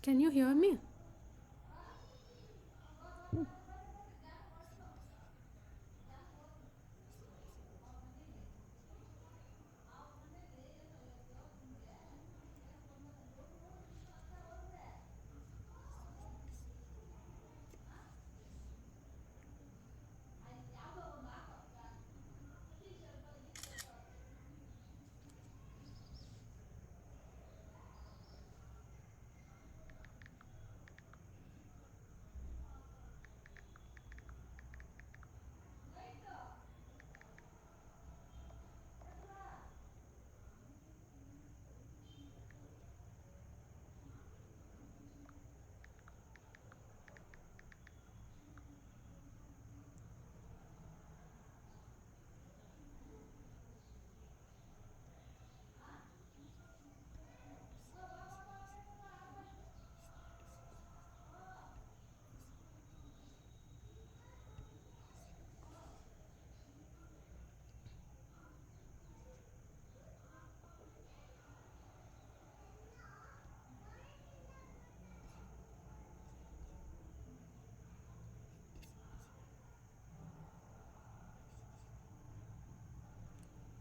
Can you hear me?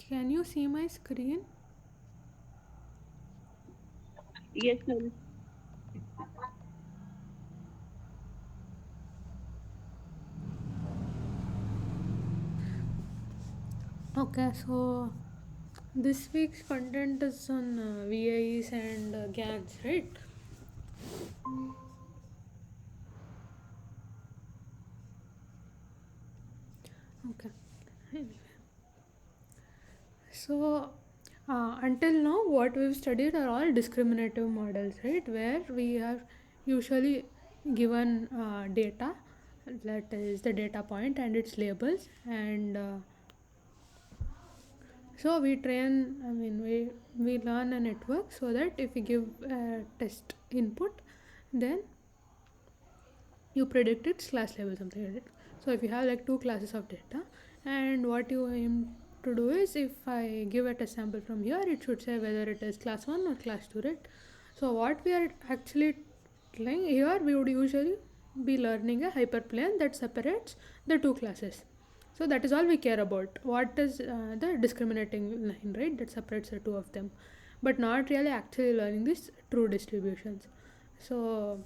Can you see my screen? Yes, ma'am. Okay, so this week's content is on VIEs and GAGs, right? Okay. Anyway, so until now, what we've studied are all discriminative models, right? Where we are usually given data, that is the data point and its labels, and so we train, I mean, we learn a network so that if we give a test input, then you predict its class level, something like that. So if you have like two classes of data, and what you aim to do is, if I give a test sample from here, it should say whether it is class 1 or class 2, right? So what we are actually doing here, we would usually be learning a hyperplane that separates the two classes. So that is all we care about. What is the discriminating line, right, that separates the two of them, but not really actually learning these true distributions. So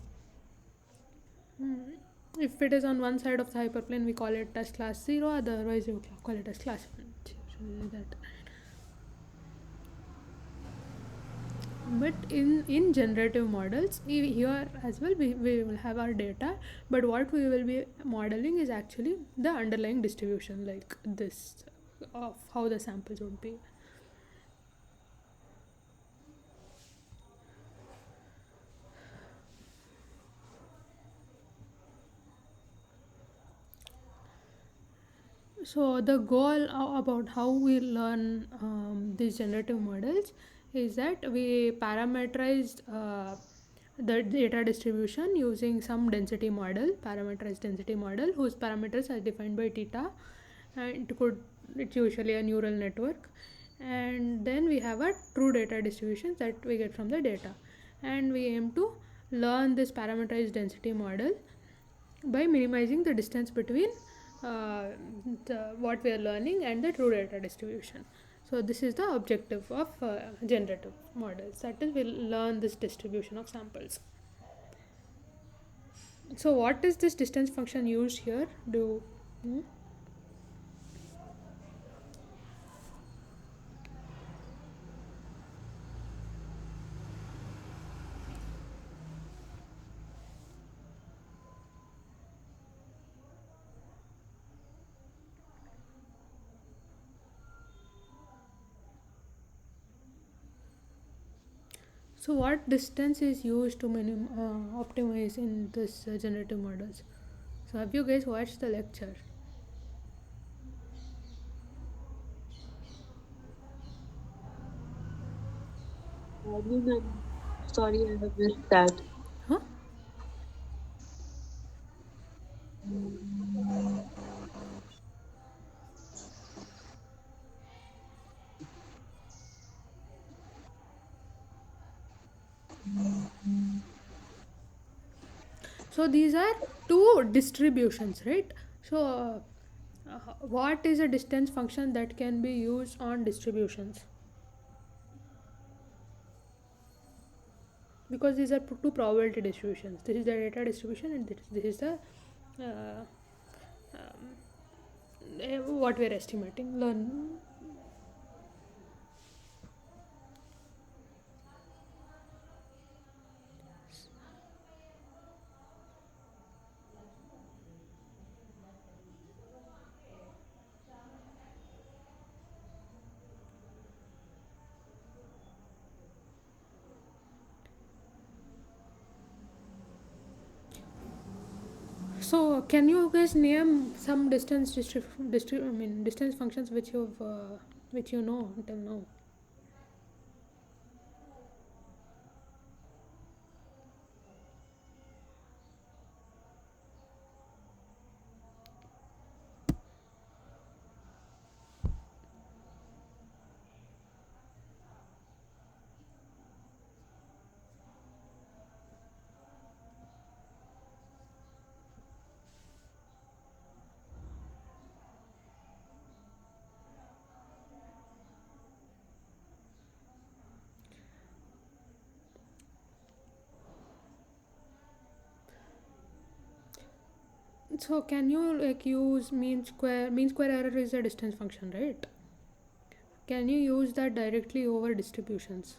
if it is on one side of the hyperplane, we call it as class 0, otherwise you call it as class 1. Usually that. But in generative models, here as well, we will have our data, but what we will be modeling is actually the underlying distribution, like this, of how the samples would be. So the goal about how we learn these generative models is that we parameterized the data distribution using some density model, parameterized density model, whose parameters are defined by theta, and it's usually a neural network. And then we have a true data distribution that we get from the data, and we aim to learn this parameterized density model by minimizing the distance between uh, what we are learning and the true data distribution. So this is the objective of generative models, that is, we'll learn this distribution of samples. So what is this distance function used here? Do hmm? So what distance is used to optimize in this generative models? So have you guys watched the lecture? No, ma'am. Sorry, I have missed that. Huh? So these are two distributions, right? So what is a distance function that can be used on distributions? Because these are two probability distributions. This is the data distribution, and this is the uh, what we are estimating. Learn. So can you guys name some distance functions which you know until now? So can you like use mean square? Mean square error is a distance function, right? Can you use that directly over distributions?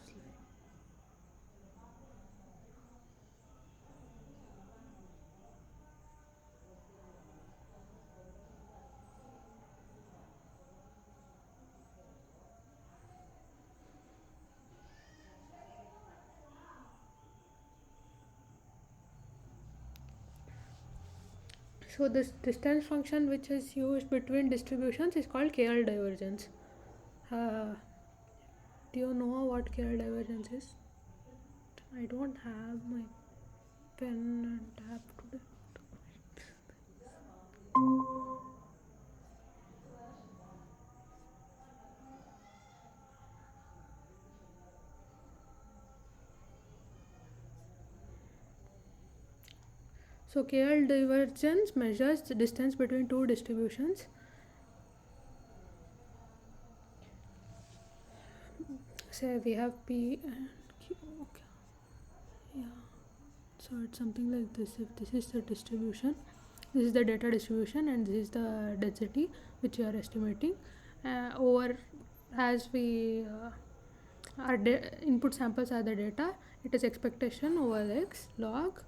So this distance function which is used between distributions is called KL divergence. Uh, do you know what KL divergence is? I don't have my pen and tab today. So KL divergence measures the distance between two distributions. Say we have P and Q. Okay. Yeah. So it's something like this. If this is the distribution, this is the data distribution, and this is the density which we are estimating. Over as we our input samples are the data, it is expectation over x log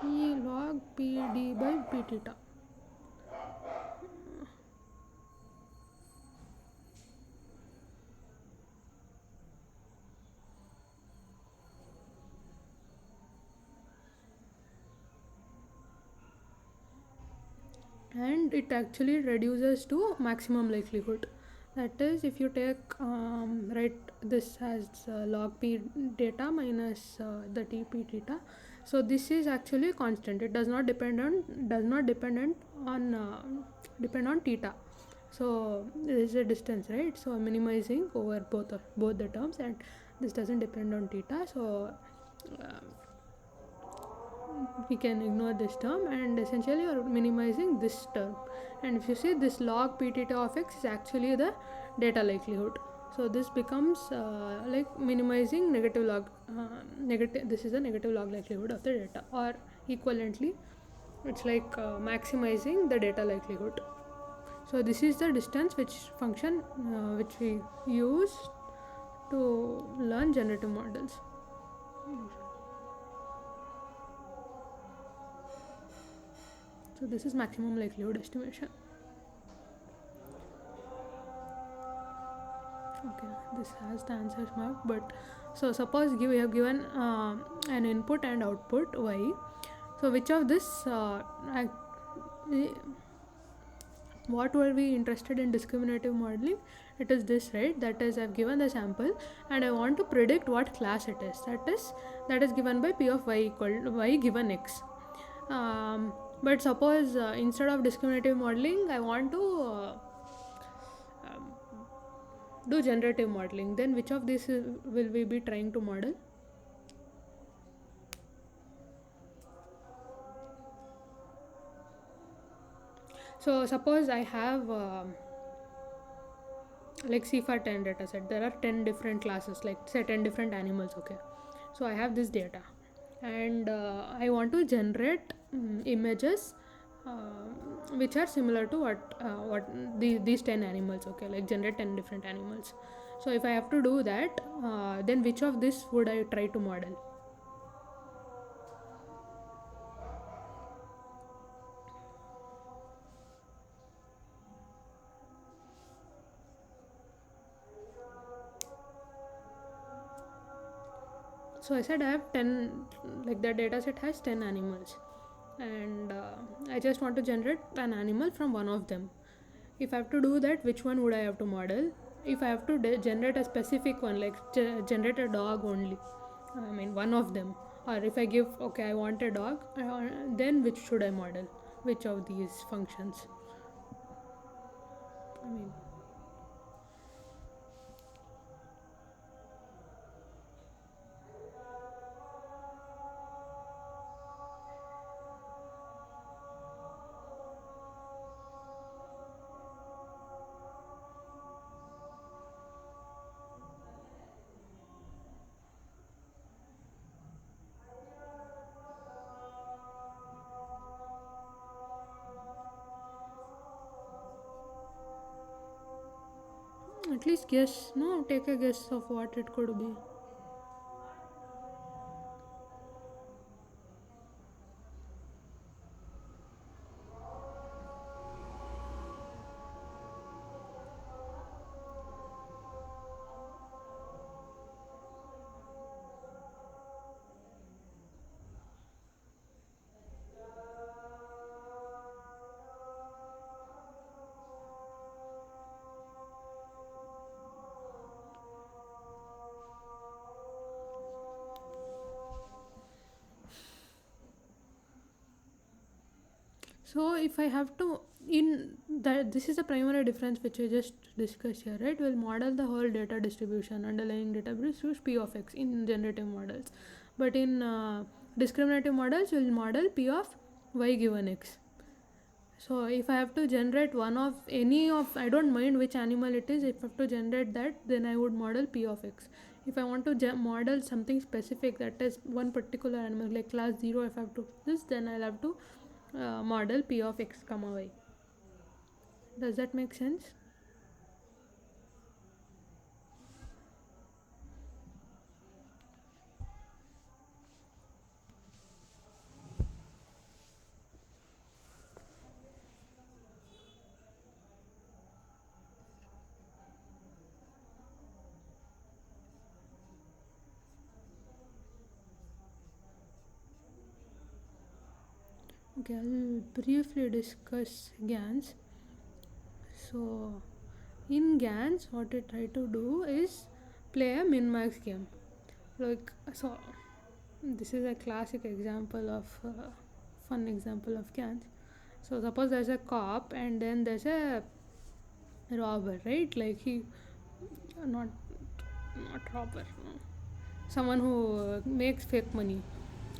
p log p d by p theta. And it actually reduces to maximum likelihood. That is, if you take write this as log p data minus the tp theta, so this is actually constant. It does not depend on theta. So there is a distance, right? So I'm minimizing over both the terms, and this doesn't depend on theta. So uh, we can ignore this term, and essentially you are minimizing this term. And if you see, this log p theta of x is actually the data likelihood. So this becomes like minimizing negative log negative. This is the negative log likelihood of the data, or equivalently it's like maximizing the data likelihood. So this is the distance which function which we use to learn generative models. So this is maximum likelihood estimation. Okay, this has the answers marked, but so suppose we have given an input and output y. So which of this what were we interested in discriminative modeling? It is this, right? That is, I've given the sample and I want to predict what class it is. That is given by p of y equal to y given x. But suppose instead of discriminative modeling, I want to do generative modeling, then which of these will we be trying to model? So suppose I have like CFA 10 data set. There are 10 different classes, like say 10 different animals. Okay, so I have this data, and I want to generate images which are similar to what these 10 animals. Okay, like generate 10 different animals. So if I have to do that, then which of this would I try to model? So I said I have 10, like the data set has 10 animals, and I just want to generate an animal from one of them. If I have to do that, which one would I have to model? If I have to generate a specific one, like generate a dog only, I mean one of them, or if I give, okay, I want a dog, then which should I model? Which of these functions? I mean, at least guess, no, take a guess of what it could be. So if I have to, in that, this is the primary difference which we just discussed here, right? We'll model the whole data distribution, underlying data distribution P of X in generative models, but in discriminative models we'll model P of Y given X. So if I have to generate one of any of, I don't mind which animal it is, if I have to generate that, then I would model P of X. If I want to model something specific, that is one particular animal, like class 0, if I have to this, then I'll have to model P of X comma Y. Does that make sense? Okay, I'll briefly discuss GANs. So in GANs, what we try to do is play a min-max game. Like, so this is a classic example of fun example of GANs. So suppose there's a cop and then there's a robber, right? Like he, not robber, no. Someone who makes fake money.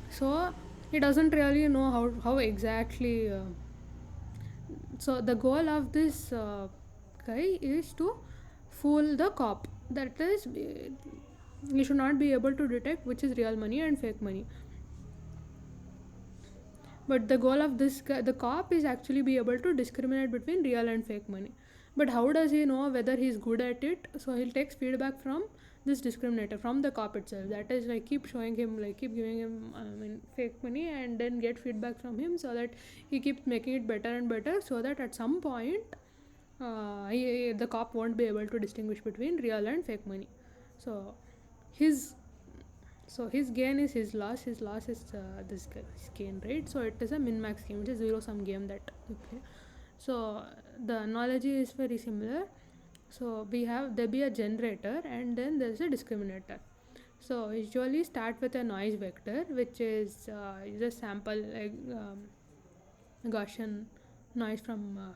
So he doesn't really know how exactly. So the goal of this guy is to fool the cop. That is, he should not be able to detect which is real money and fake money. But the goal of this guy, the cop, is actually be able to discriminate between real and fake money. But how does he know whether he's good at it? So he'll take feedback from this discriminator, from the cop itself. That is, like, keep showing him, like keep giving him fake money, and then get feedback from him, so that he keeps making it better and better, so that at some point the cop won't be able to distinguish between real and fake money. So his his gain is his loss. His loss is this guy's gain, right? So it is a min-max game, which is zero sum game that we play. So the analogy is very similar. So we have, there be a generator and then there's a discriminator. So usually start with a noise vector, which is a sample, like Gaussian noise from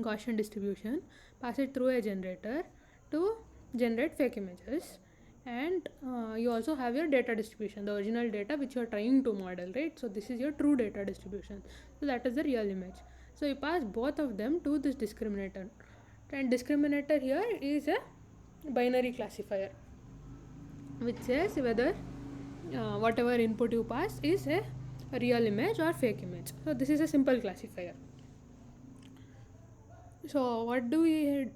Gaussian distribution, pass it through a generator to generate fake images. And you also have your data distribution, the original data which you are trying to model, right? So this is your true data distribution, so that is the real image. So you pass both of them to this discriminator, and discriminator here is a binary classifier which says whether whatever input you pass is a real image or fake image. So this is a simple classifier. So what do we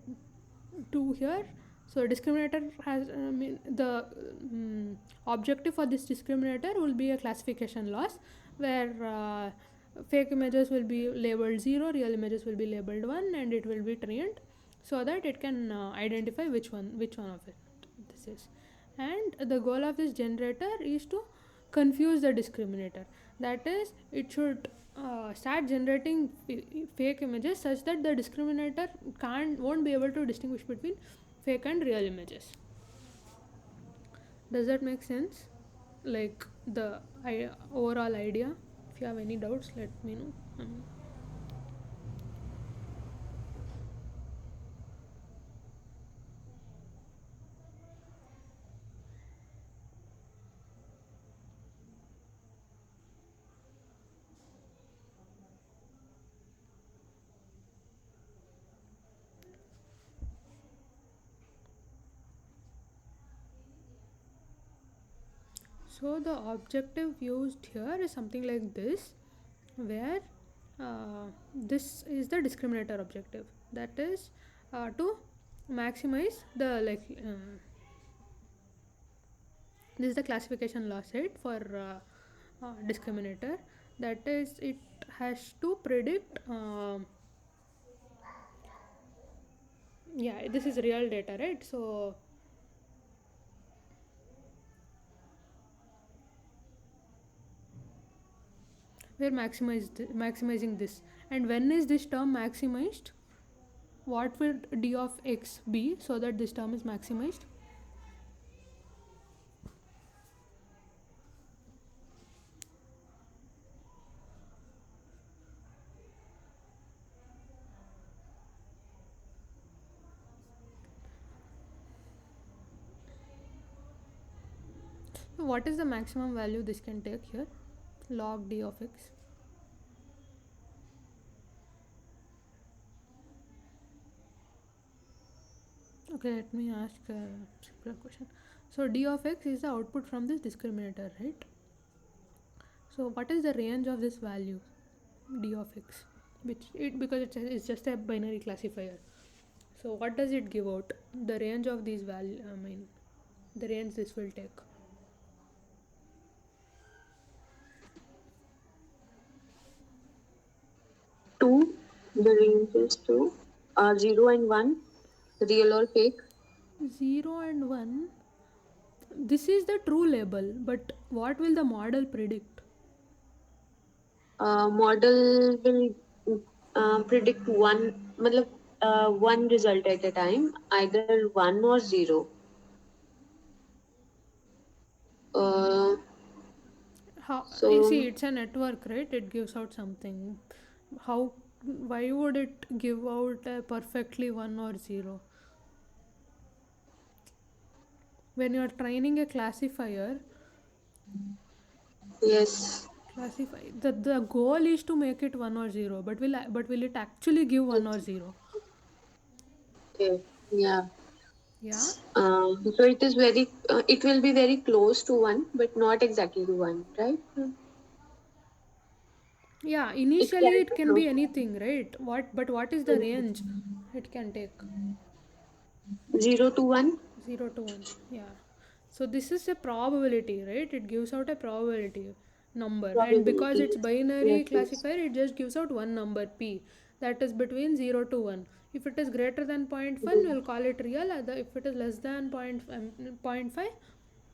do here? So discriminator has the objective for this discriminator will be a classification loss, where fake images will be labeled 0, real images will be labeled 1, and it will be trained so that it can identify which one of it this is. And the goal of this generator is to confuse the discriminator, that is, it should start generating fake images such that the discriminator won't be able to distinguish between fake and real images. Does that make sense, like the overall idea? If you have any doubts, let me know. So the objective used here is something like this, where this is the discriminator objective, that is to maximize the this is the classification loss rate for discriminator, that is, it has to predict yeah, this is real data, right? So we're maximizing this, and when is this term maximized? What will d of x be so that this term is maximized? What is the maximum value this can take here? Log d of x. Okay, let me ask a simpler question. So d of x is the output from this discriminator, right? So what is the range of this value, d of x? Because it's just a binary classifier. So what does it give out? The range of these value, the range this will take. 2. The range is 2. 0 and 1. Real or fake? 0 and 1. This is the true label, but what will the model predict? Model will predict one result at a time, either 1 or 0. How So you see, it's a network, right? It gives out something. How? Why would it give out a perfectly 1 or 0? When you are training a classifier, yes. the goal is to make it 1 or 0, but will it actually give 1 or 0? Okay. Yeah. Yeah. So it will be very close to 1, but not exactly to 1, right? Yeah, It initially can it be can close. be anything, right? What is the range it can take? 0 to 1. 0 to 1. Yeah. So this is a probability, right? It gives out a probability number, and because Probability. it's binary Yes, yes. classifier, it just gives out one number p, that is between 0 to 1. If it is greater than 0.1, we'll call it real. If it is less than point 0.5,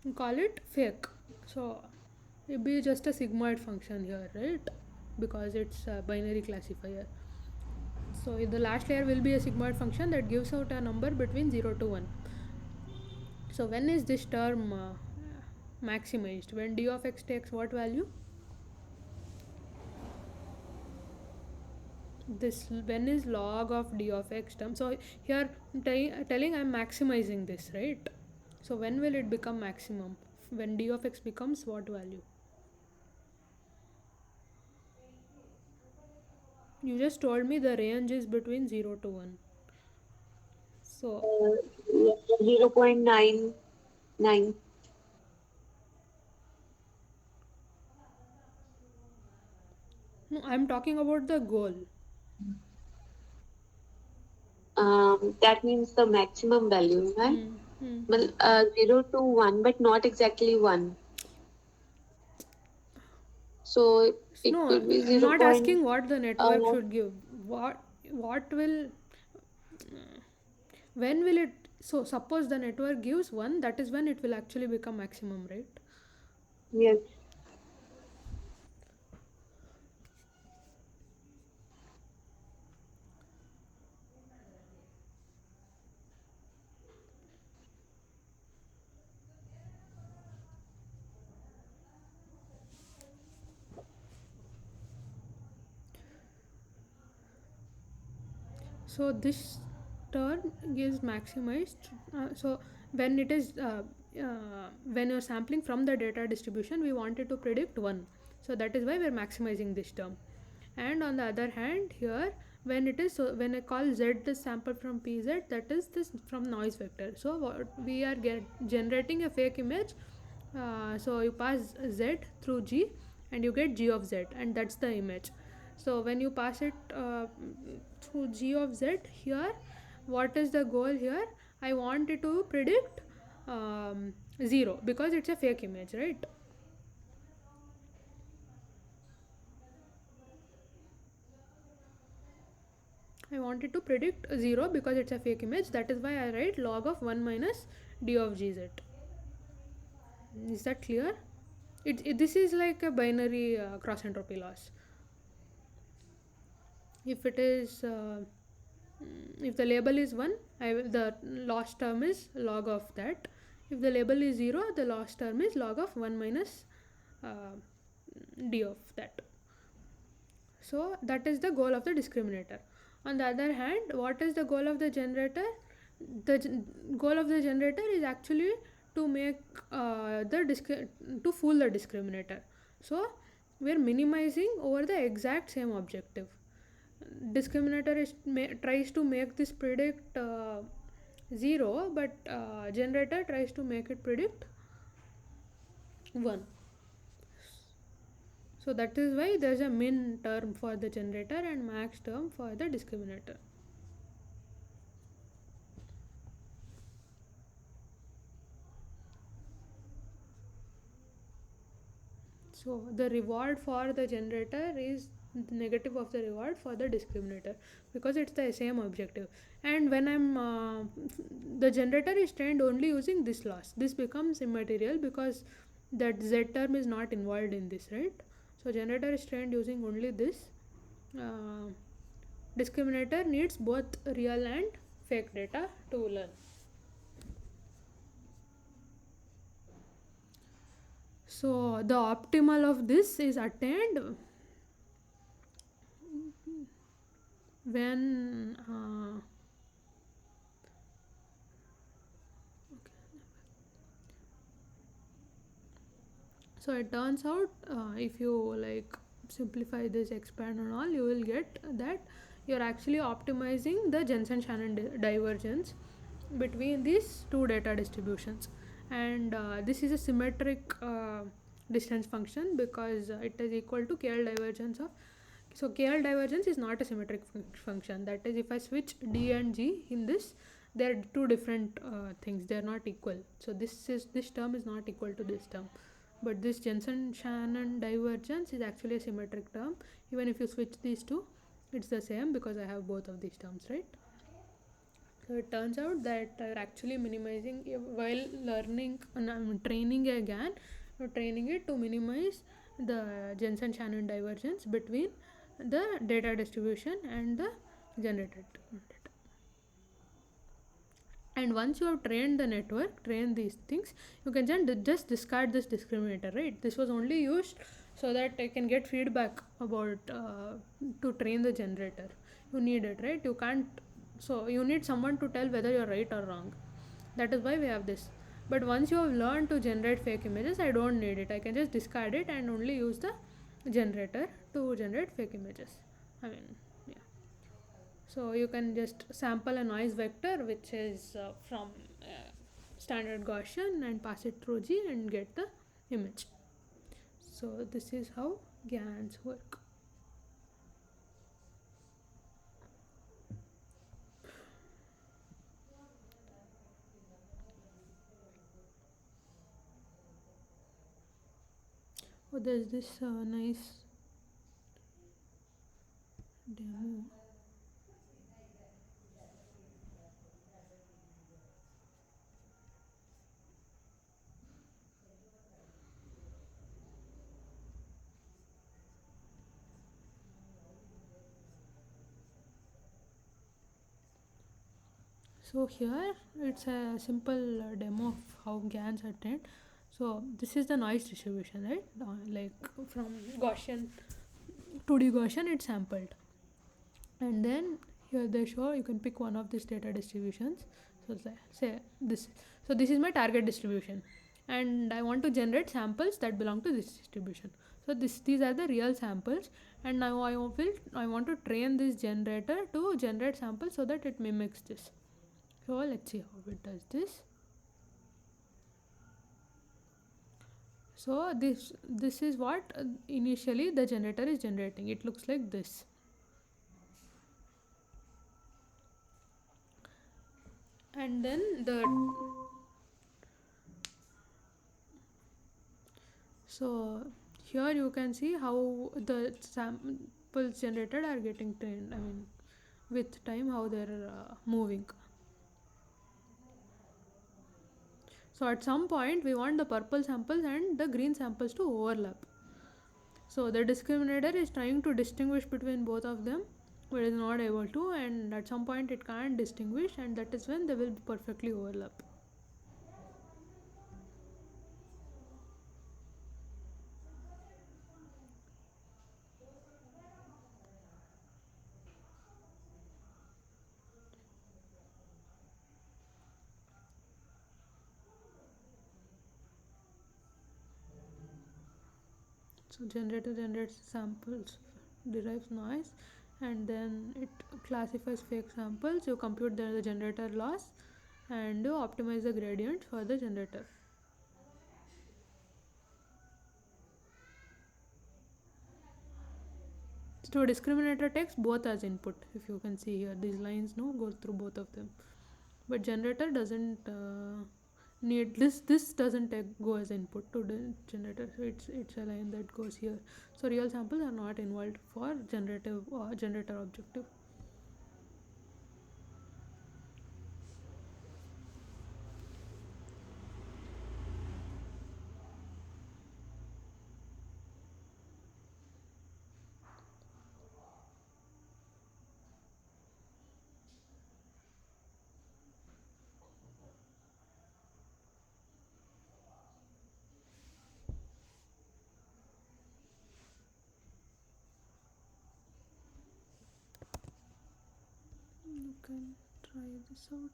we'll call it fake. So it be just a sigmoid function here, right? Because it's a binary classifier. So the last layer will be a sigmoid function that gives out a number between 0 to 1. So when is this term maximized? When d of x takes what value? This when is log of d of x term. So here telling I'm maximizing this, right? So when will it become maximum? When d of x becomes what value? You just told me the range is between 0 to 1. So Yeah, 0.99. no, I'm talking about the goal. That means the maximum value, right? Hmm. Hmm. Well, 0 to 1, but not exactly 1. So it No, could be I'm 0. not asking what the network Uh, should give. What will when will it, so suppose the network gives 1, that is when it will actually become maximum, right? yes. So this term is maximized. So when it is when you're sampling from the data distribution, we wanted to predict 1. So that is why we're maximizing this term. And on the other hand, here when it is, so when I call z the sample from pz, that is this from noise vector. So what we are generating a fake image. So you pass z through g and you get g of z, and that's the image. So when you pass it through g of z here, what is the goal here? I want it to predict 0 because it's a fake image, right? I want it to predict 0 because it's a fake image. That is why I write log of 1 minus d of gz. Is that clear? This is like a binary cross entropy loss. If it is if the label is 1, the loss term is log of that. If the label is 0, the loss term is log of 1 minus uh, d of that. So that is the goal of the discriminator. On the other hand, what is the goal of the generator? The goal of the generator is actually to make to fool the discriminator. So we are minimizing over the exact same objective. Discriminator tries to make this predict 0, but generator tries to make it predict 1. So that is why there's a min term for the generator and max term for the discriminator. So the reward for the generator is the negative of the reward for the discriminator because it's the same objective. And when I'm the generator is trained only using this loss, this becomes immaterial because that z term is not involved in this, right? So generator is trained using only this. uh, Discriminator needs both real and fake data to learn. So the optimal of this is attained when so it turns out if you like simplify this, expand and all, you will get that you're actually optimizing the Jensen-Shannon divergence between these two data distributions. And this is a symmetric distance function because it is equal to KL divergence of, so KL divergence is not a symmetric function. That is, if I switch d and g in this, they are two different things. They are not equal. So this term is not equal to this term. But this Jensen-Shannon divergence is actually a symmetric term. Even if you switch these two, it's the same because I have both of these terms, right? So it turns out that you're actually minimizing while learning, training a GAN, you're training it to minimize the Jensen-Shannon divergence between the data distribution and the generated data. And once you have trained the network, trained these things, you can just discard this discriminator, right? This was only used so that I can get feedback about to train the generator. You need it, right? You can't, so you need someone to tell whether you're right or wrong. That is why we have this. But once you have learned to generate fake images, I don't need it. I can just discard it and only use the generator to generate fake images. I mean, yeah. So you can just sample a noise vector which is from standard Gaussian and pass it through G and get the image. So this is how GANs work. Oh, there's this nice demo. So here it's a simple demo of how GANs are trained. So this is the noise distribution, right? Like from Gaussian 2D Gaussian, it's sampled, and then here they show you can pick one of these data distributions. So say this. So this is my target distribution, and I want to generate samples that belong to this distribution. So these are the real samples, and now I want to train this generator to generate samples so that it mimics this. So let's see how it does this. So this is what initially the generator is generating. It looks like this. And then so here you can see how the samples generated are getting trained. I mean, with time how they're moving. So at some point we want the purple samples and the green samples to overlap. So the discriminator is trying to distinguish between both of them, but is not able to, and at some point it can't distinguish, and that is when they will perfectly overlap. So generator generates samples, derives noise, and then it classifies fake samples. You compute the generator loss, and you optimize the gradient for the generator. So discriminator takes both as input. If you can see here, these lines no go through both of them, but generator doesn't need this. This doesn't go as input to the generator. So it's a line that goes here. So real samples are not involved for generator objective. You can try this out.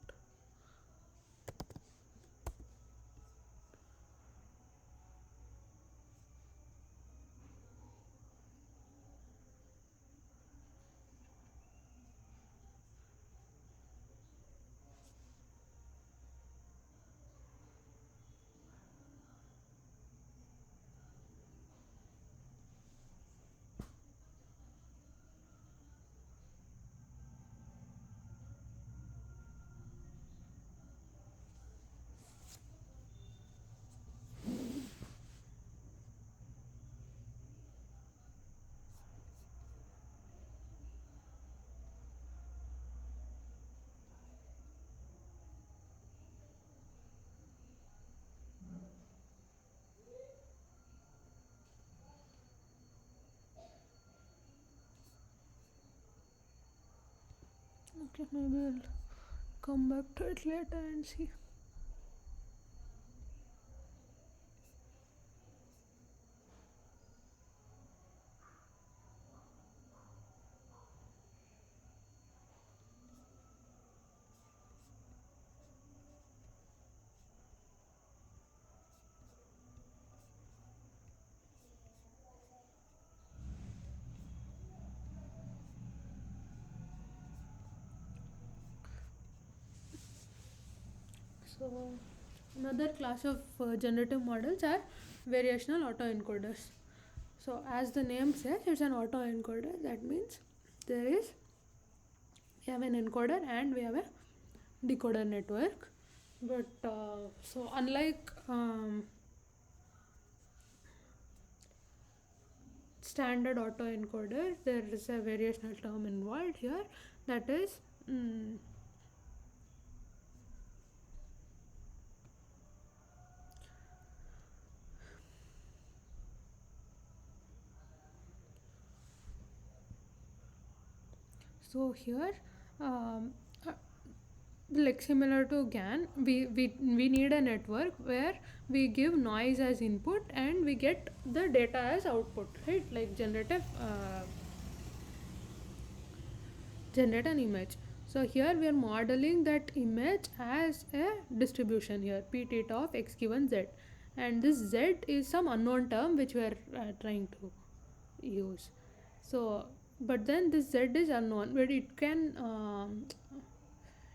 Okay, maybe I'll come back to it later and see. So another class of generative models are variational autoencoders. So as the name says, it's an autoencoder. That means there is we have an encoder and we have a decoder network. But so unlike standard autoencoder, there is a variational term involved here. That is so here uh, like similar to GAN, we need a network where we give noise as input and we get the data as output, right? Like generate an image. So here we are modeling that image as a distribution here, p theta of x given z, and this z is some unknown term which we are trying to use. So but then this z is unknown, but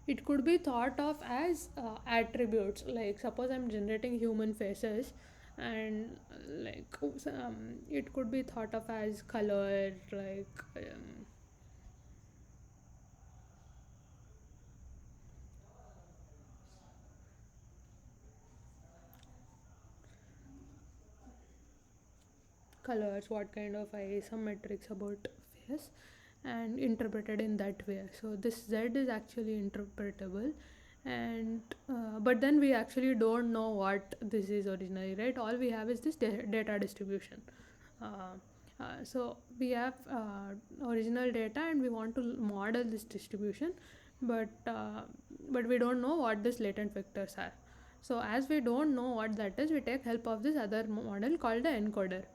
it could be thought of as attributes. Like suppose I'm generating human faces, and like it could be thought of as color, like colors, what kind of eye, some metrics about face, and interpreted in that way. So this z is actually interpretable, and but then we actually don't know what this is originally, right? All we have is this data distribution. So we have original data and we want to model this distribution, but we don't know what these latent vectors are. So as we don't know what that is, we take help of this other model called the encoder,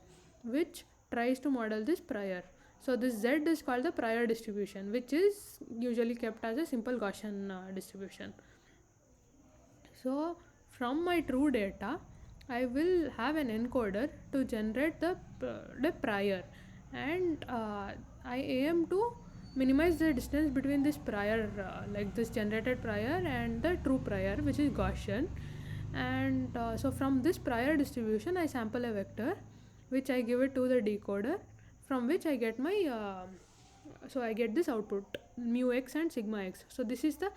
which tries to model this prior. So this z is called the prior distribution, which is usually kept as a simple Gaussian distribution. So from my true data, I will have an encoder to generate the prior, and I aim to minimize the distance between this prior, like this generated prior and the true prior, which is Gaussian. And so from this prior distribution, I sample a vector, which I give it to the decoder, from which I get my so I get this output mu x and sigma x. So this is the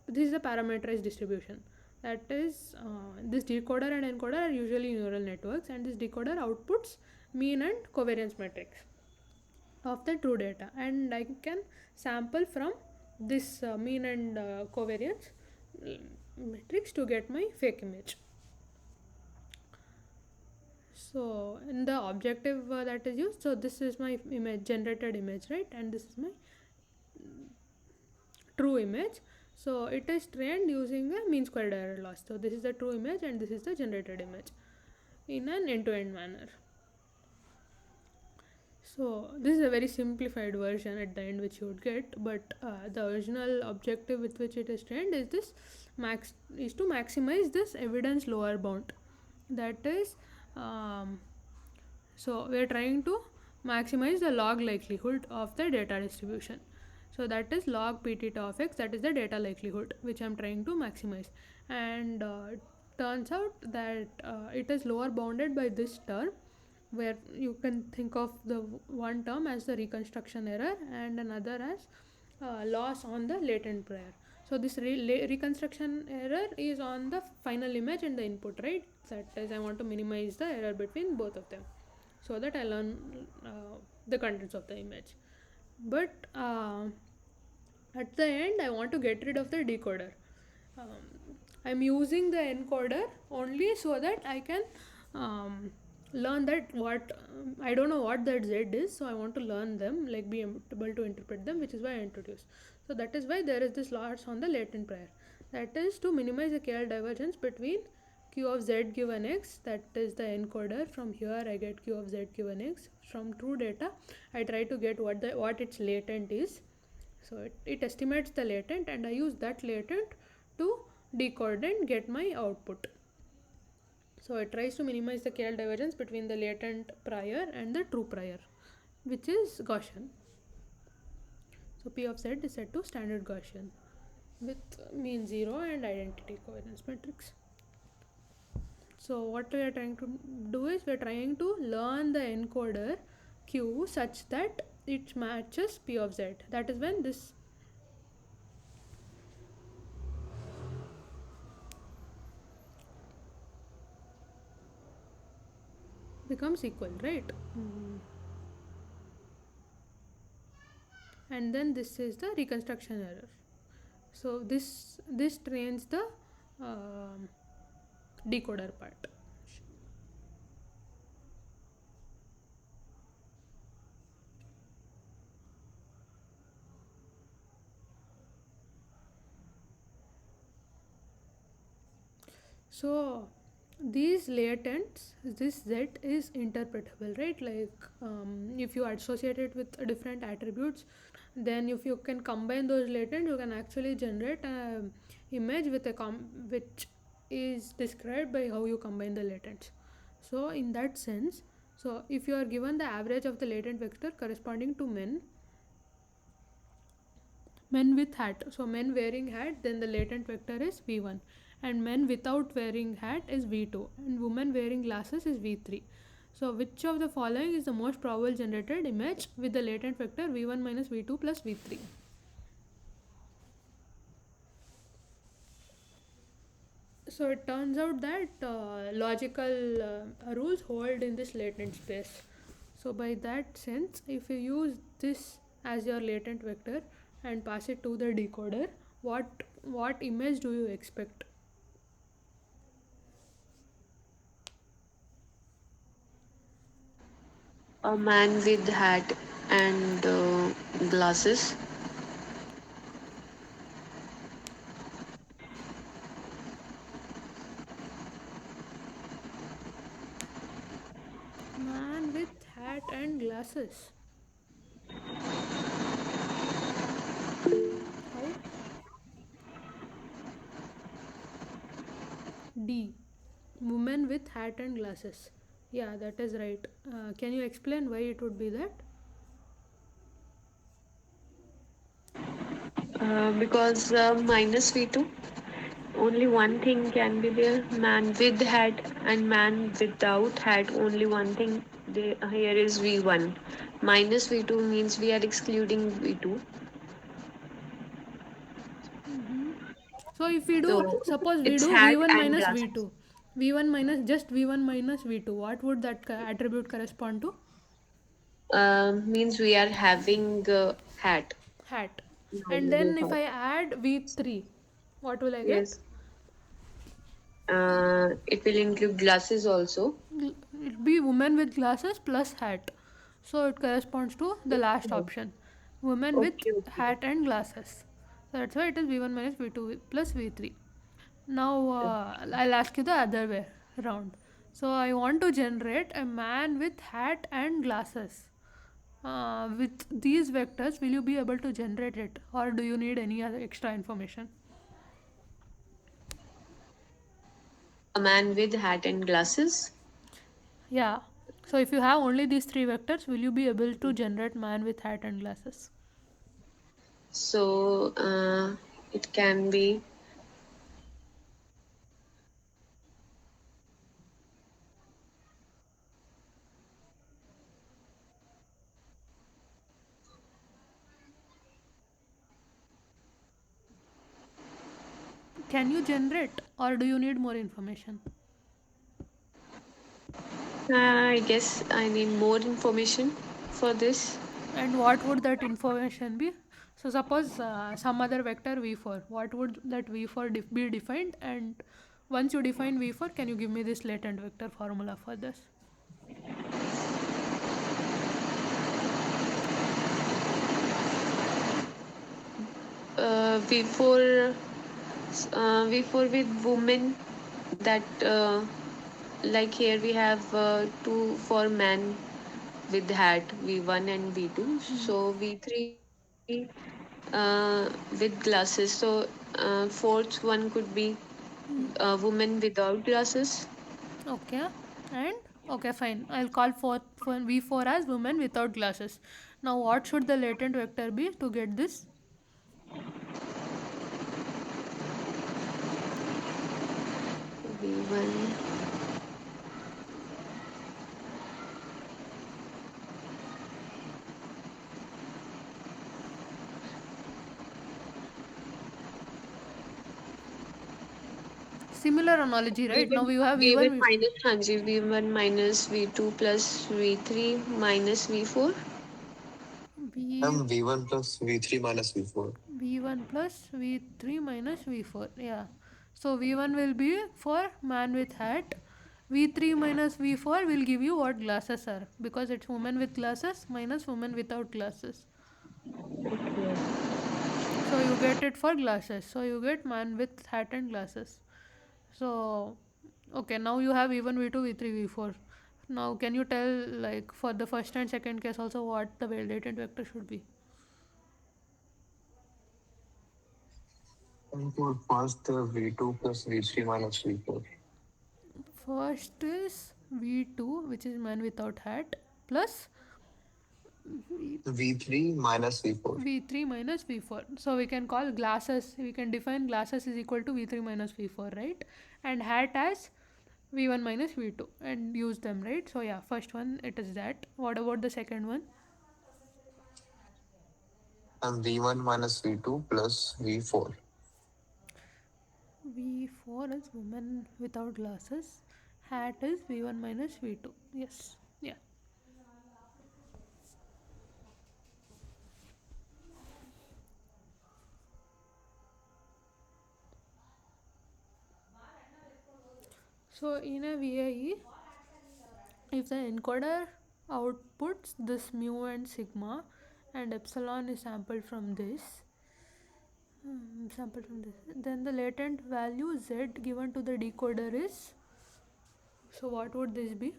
parameterized distribution. That is this decoder and encoder are usually neural networks, and this decoder outputs mean and covariance metrics of the true data, and I can sample from this mean and covariance metrics to get my fake image. So in the objective that is used, so this is my image, generated image, right? And this is my true image. So it is trained using a mean squared error loss. So this is the true image and this is the generated image in an end-to-end manner. So this is a very simplified version at the end which you would get, but the original objective with which it is trained is to maximize this evidence lower bound. That is so we are trying to maximize the log likelihood of the data distribution. So that is log p theta of x, that is the data likelihood which I am trying to maximize, and turns out that it is lower bounded by this term, where you can think of the one term as the reconstruction error and another as loss on the latent prior. So this reconstruction error is on the final image and the input, right? That is, I want to minimize the error between both of them so that I learn the contents of the image. But at the end, I want to get rid of the decoder. I'm using the encoder only so that I can learn that I don't know what that z is, so I want to learn them, like be able to interpret them, which is why I introduced. So that is why there is this loss on the latent prior. that is to minimize the KL divergence between q of z given x, that is the encoder. From here I get q of z given x. From true data I try to get what its latent is. So it estimates the latent, and I use that latent to decode and get my output. So it tries to minimize the KL divergence between the latent prior and the true prior, which is Gaussian. So P of Z is set to standard Gaussian with mean 0 and identity covariance matrix. So what we are trying to do is we are trying to learn the encoder Q such that it matches P of Z. That is when this becomes equal, right? And then this is the reconstruction error. So this trains the decoder part. So these latents, this Z is interpretable, right? Like if you associate it with different attributes, then if you can combine those latent, you can actually generate an image with which is described by how you combine the latents. So in that sense, so if you are given the average of the latent vector corresponding to men with hat, so men wearing hat, then the latent vector is v1, and men without wearing hat is v2, and women wearing glasses is v3. So which of the following is the most probable generated image with the latent vector v1 minus v2 plus v3? So it turns out that logical rules hold in this latent space. So by that sense, if you use this as your latent vector and pass it to the decoder, what image do you expect? A man with hat and glasses. Man with hat and glasses. How? D. Woman with hat and glasses. Yeah, that is right. Can you explain why it would be that? Because minus V2, only one thing can be there. Man with hat and man without hat, only one thing. Here is V1. Minus V2 means we are excluding V2. So if we do, So suppose we it's do hat v1 and minus glasses. v2, v1 minus just v1 minus v2, what would that attribute correspond to? Means we are having hat. Hat. And Normally then if hat. I add v3, what will I get? Yes. It will include glasses also. It be woman with glasses plus hat. So it corresponds to the last Oh, option, woman with okay, okay. hat and glasses. So that's why it is v1 minus v2 plus v3. Now I'll ask you the other way around. So I want to generate a man with hat and glasses. With these vectors, will you be able to generate it, or do you need any other extra information? A man with hat and glasses. Yeah. So if you have only these three vectors, will you be able to generate man with hat and glasses? So it can be. Can you generate, or do you need more information? I guess I need more information for this. And what would that information be? So suppose some other vector v4. What would that v4 be defined? And once you define v4, can you give me this latent vector formula for this? Before V4 with women, that like here we have two for men with hat, V1 and V2. So V3 with glasses. So fourth one could be woman without glasses. Okay. And okay, fine. I'll call for V4 as women without glasses. Now, what should the latent vector be to get this? V1. Similar analogy, right? V1, Now you have V1 V1. minus, हाँ जी, V1 minus V2 plus V3 minus V4. V V1 plus V3 minus V4. V1 plus V3 minus V4. Yeah. So V1 will be for man with hat. V3 minus V4 will give you what glasses are, because it's woman with glasses minus woman without glasses. So you get it for glasses. So you get man with hat and glasses. So okay, now you have V1, V2, V3, V4. Now can you tell, like, for the first and second case also, what the latent vector should be? And for first, V2 plus V3 minus V4. First is V2, which is man without hat, plus V3 minus V4. V3 minus V4. So we can call glasses, we can define glasses is equal to V3 minus V4, right? And hat as V1 minus V2 and use them, right? So yeah, first one it is that. What about the second one? And V1 minus V2 plus V4. V4 is woman without glasses. Hat is V1 minus V2. Yes. Yeah. So in a VAE, if the encoder outputs this mu and sigma and epsilon is sampled from this, then the latent value z given to the decoder is, so what would this be?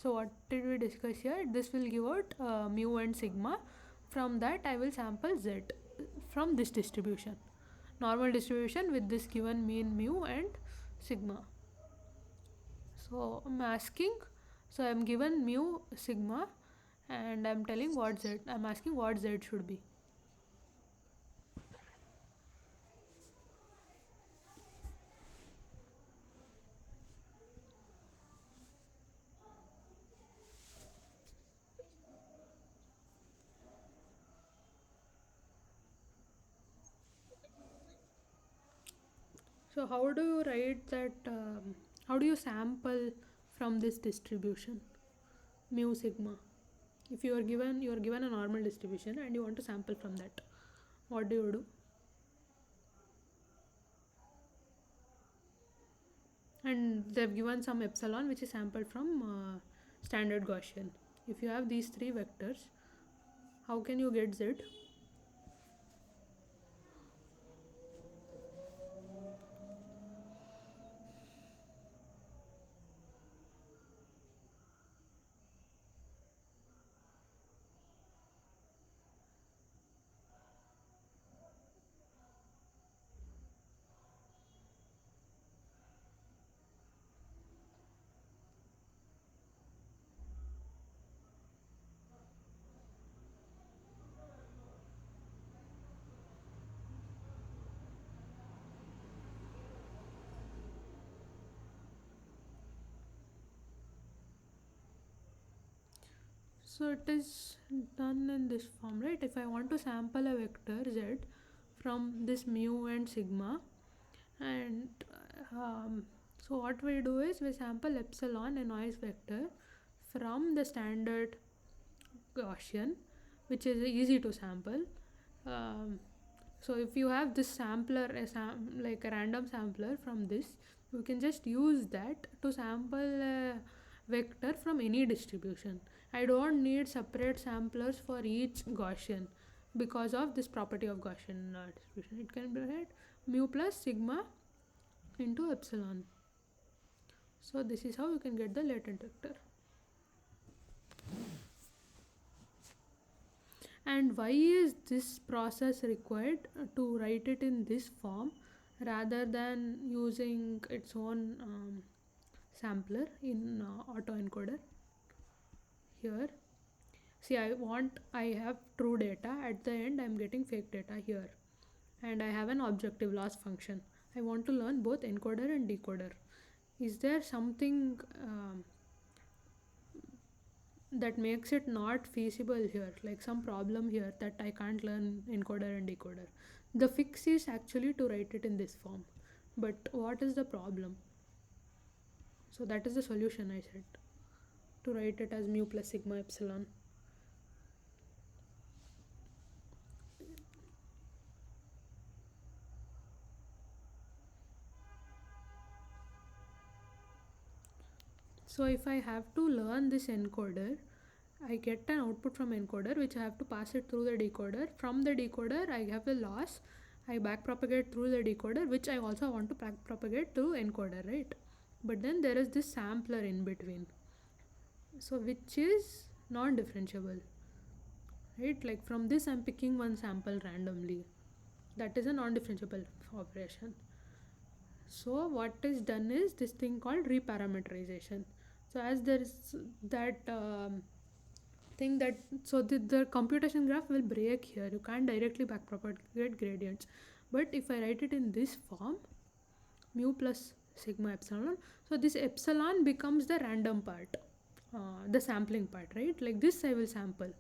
So what did we discuss here? This will give out mu and sigma. From that I will sample z from this distribution, normal distribution with this given mean mu and sigma. So I'm asking, so I'm given mu sigma and I'm telling what z, I'm asking what z should be. So how do you write that? How do you sample from this distribution, mu sigma? If you are given a normal distribution and you want to sample from that, what do you do? And they've given some epsilon which is sampled from standard Gaussian. If you have these three vectors, how can you get z? So it is done in this form, right? If I want to sample a vector z from this mu and sigma, and so what we do is we sample epsilon, a noise vector, from the standard Gaussian, which is easy to sample. Um, so if you have this sampler, like a random sampler from this, you can just use that to sample a vector from any distribution. I don't need separate samplers for each Gaussian. because of this property of Gaussian distribution. It can be write mu plus sigma into epsilon. So this is how you can get the latent vector. And why is this process required to write it in this form rather than using its own sampler in autoencoder? Here, see, I have true data, at the end I'm getting fake data here, and I have an objective loss function. I want to learn both encoder and decoder. Is there something that makes it not feasible here, like some problem here that I can't learn encoder and decoder? The fix is actually to write it in this form, but what is the problem? So that is the solution, I said, to write it as mu plus sigma epsilon. So if I have to learn this encoder, I get an output from encoder which I have to pass it through the decoder. From the decoder I have the loss, I backpropagate through the decoder, which I also want to backpropagate through encoder, right? But then there is this sampler in between, so which is non-differentiable, right? Like from this I'm picking one sample randomly, that is a non-differentiable operation. So what is done is this thing called reparameterization. So as there is that thing that, so the computation graph will break here, you can't directly backpropagate gradients. But if I write it in this form, mu plus sigma epsilon, so this epsilon becomes the random part, the sampling part, right? Like this I will sample,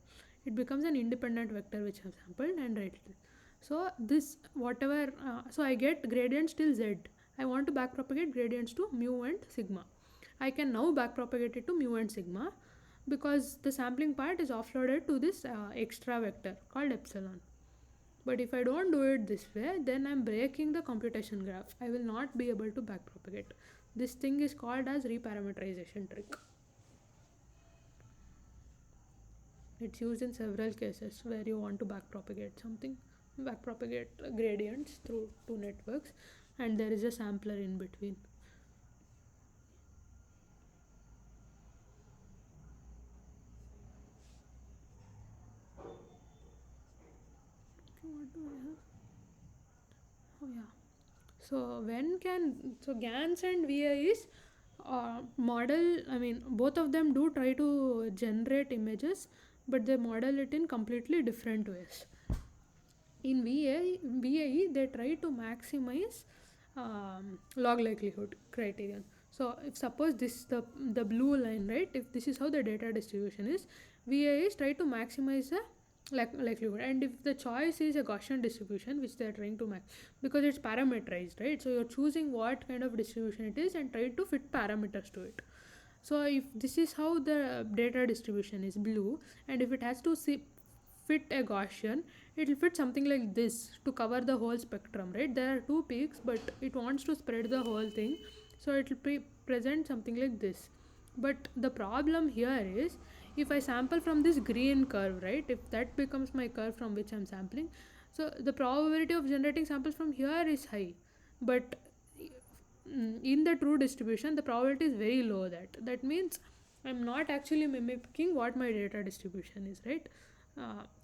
it becomes an independent vector which I have sampled and write it. So this whatever, so I get gradients till z, I want to backpropagate gradients to mu and sigma. I can now backpropagate it to mu and sigma because the sampling part is offloaded to this extra vector called epsilon. But if I don't do it this way, then I'm breaking the computation graph. I will not be able to backpropagate. This thing is called as reparameterization trick. It's used in several cases where you want to backpropagate something, backpropagate gradients through two networks, and there is a sampler in between. What do I have? Oh yeah. So when can, so GANs and VIEs model, I mean both of them do try to generate images, but they model it in completely different ways. In VAE they try to maximize log likelihood criterion. So if suppose this the blue line, right, if this is how the data distribution is, VAEs try to maximize the likelihood, and if the choice is a Gaussian distribution which they are trying to max, because it's parameterized, right, so you're choosing what kind of distribution it is and try to fit parameters to it. So if this is how the data distribution is blue, and if it has to fit a Gaussian, it will fit something like this to cover the whole spectrum, right? There are two peaks, but it wants to spread the whole thing, so it will present something like this. But the problem here is, if I sample from this green curve, right, if that becomes my curve from which I'm sampling, so the probability of generating samples from here is high, but in the true distribution the probability is very low. That means I'm not actually mimicking what my data distribution is, right?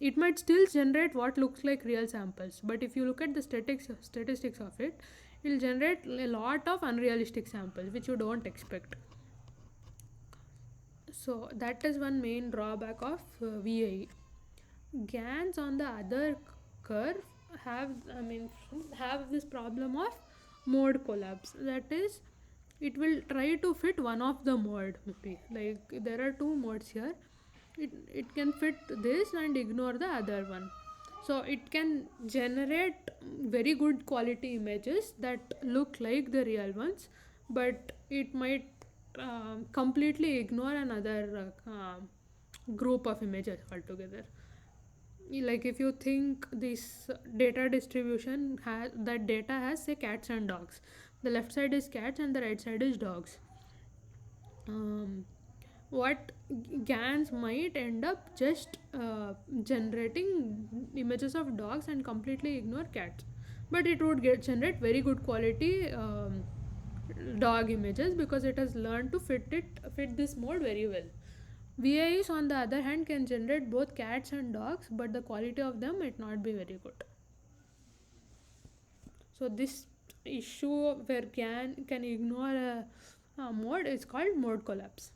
It might still generate what looks like real samples, but if you look at the statistics of it, it will generate a lot of unrealistic samples which you don't expect. So that is one main drawback of VAE. GANs on the other curve have this problem of mode collapse. That is, it will try to fit one of the mode, maybe like there are two modes here, it can fit this and ignore the other one. So it can generate very good quality images that look like the real ones, but it might completely ignore another group of images altogether. Like if you think this data distribution has, that data has say cats and dogs, the left side is cats and the right side is dogs, what GANs might end up just generating images of dogs and completely ignore cats, but it would generate very good quality dog images because it has learned to fit this mode very well. VAEs on the other hand can generate both cats and dogs, but the quality of them might not be very good. So this issue where GAN can ignore a mode is called mode collapse.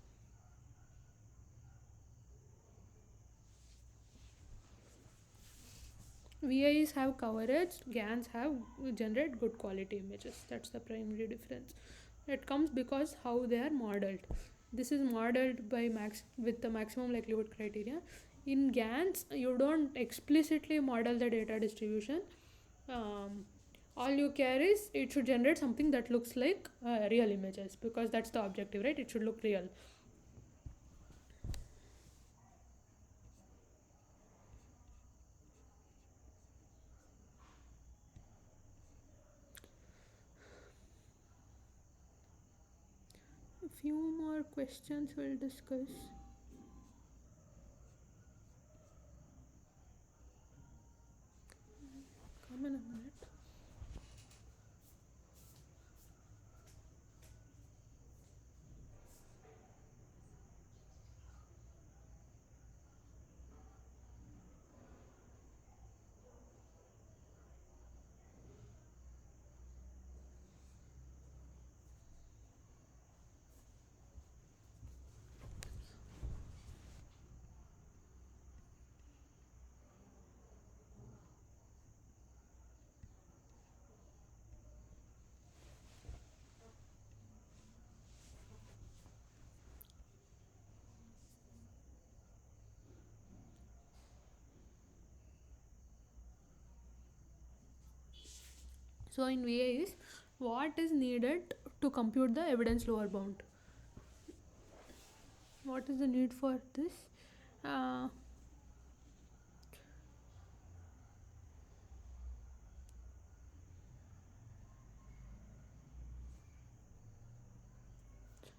VIs have coverage, GANs have generate good quality images. That's the primary difference. It comes because how they are modeled. This is modeled by with the maximum likelihood criteria. In GANs, you don't explicitly model the data distribution. All you care is it should generate something that looks like real images, because that's the objective, right? It should look real. A few more questions we'll discuss. Come in a minute. So in VA is what is needed to compute the evidence lower bound. What is the need for this?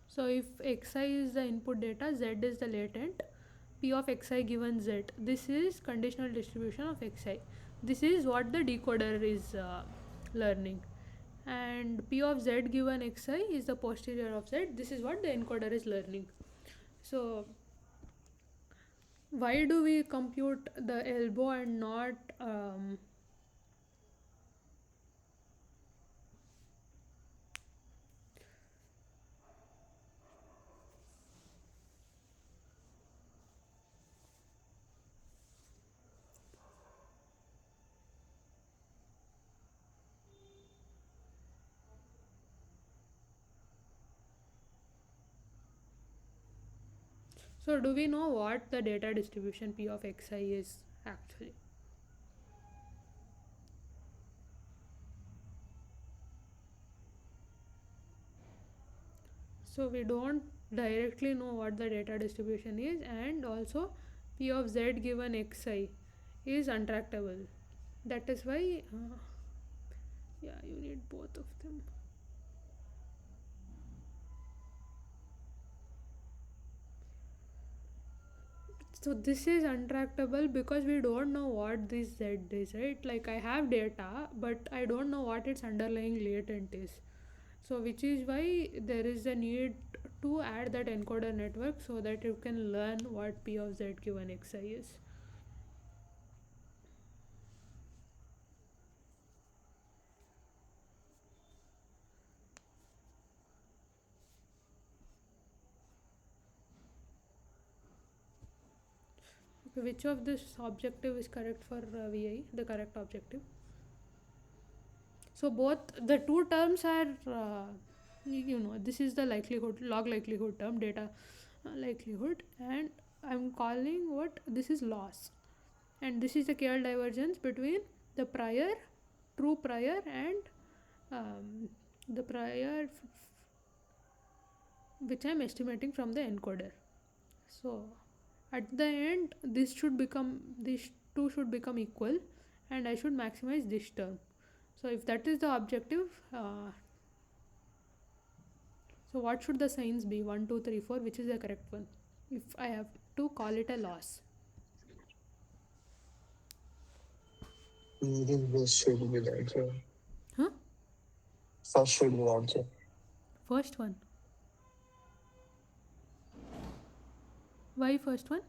So if xi is the input data, z is the latent, p of xi given z, this is conditional distribution of xi. This is what the decoder is learning, and p of z given xi is the posterior of z. This is what the encoder is learning. So why do we compute the elbow and not so do we know what the data distribution p of xi is actually? So we don't directly know what the data distribution is, and also p of z given xi is untractable. That is why yeah, you need both of them. So this is untractable because we don't know what this z is, right? Like I have data, but I don't know what its underlying latent is. So which is why there is a need to add that encoder network so that you can learn what p of z given xi is. Okay, which of this objective is correct for VI, the correct objective? So both the two terms are, this is the likelihood, log likelihood term, data likelihood, and I'm calling what this is loss, and this is the KL divergence between the prior, true prior, and the prior which I'm estimating from the encoder. So at the end, these two should become equal, and I should maximize this term. So if that is the objective, so what should the signs be? 1, 2, 3, 4. Which is the correct one? if I have to call it a loss? I think this should be the answer. Huh? First should be the answer. First one. Why first one?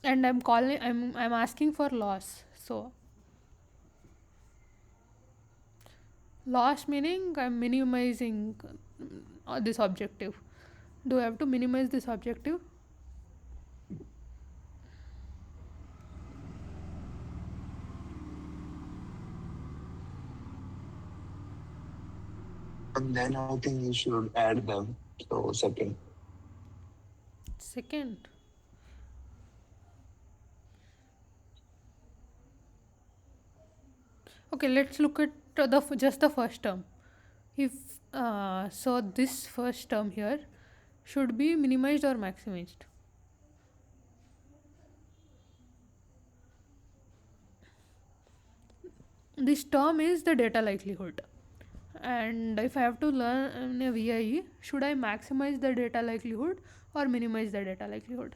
And I'm asking for loss. So loss meaning I'm minimizing this objective. Do I have to minimize this objective? And then I think you should add them. So second. Second. Okay, let's look at just the first term. If so, this first term here should be minimized or maximized. This term is the data likelihood. And if I have to learn a VIE, should I maximize the data likelihood or minimize the data likelihood?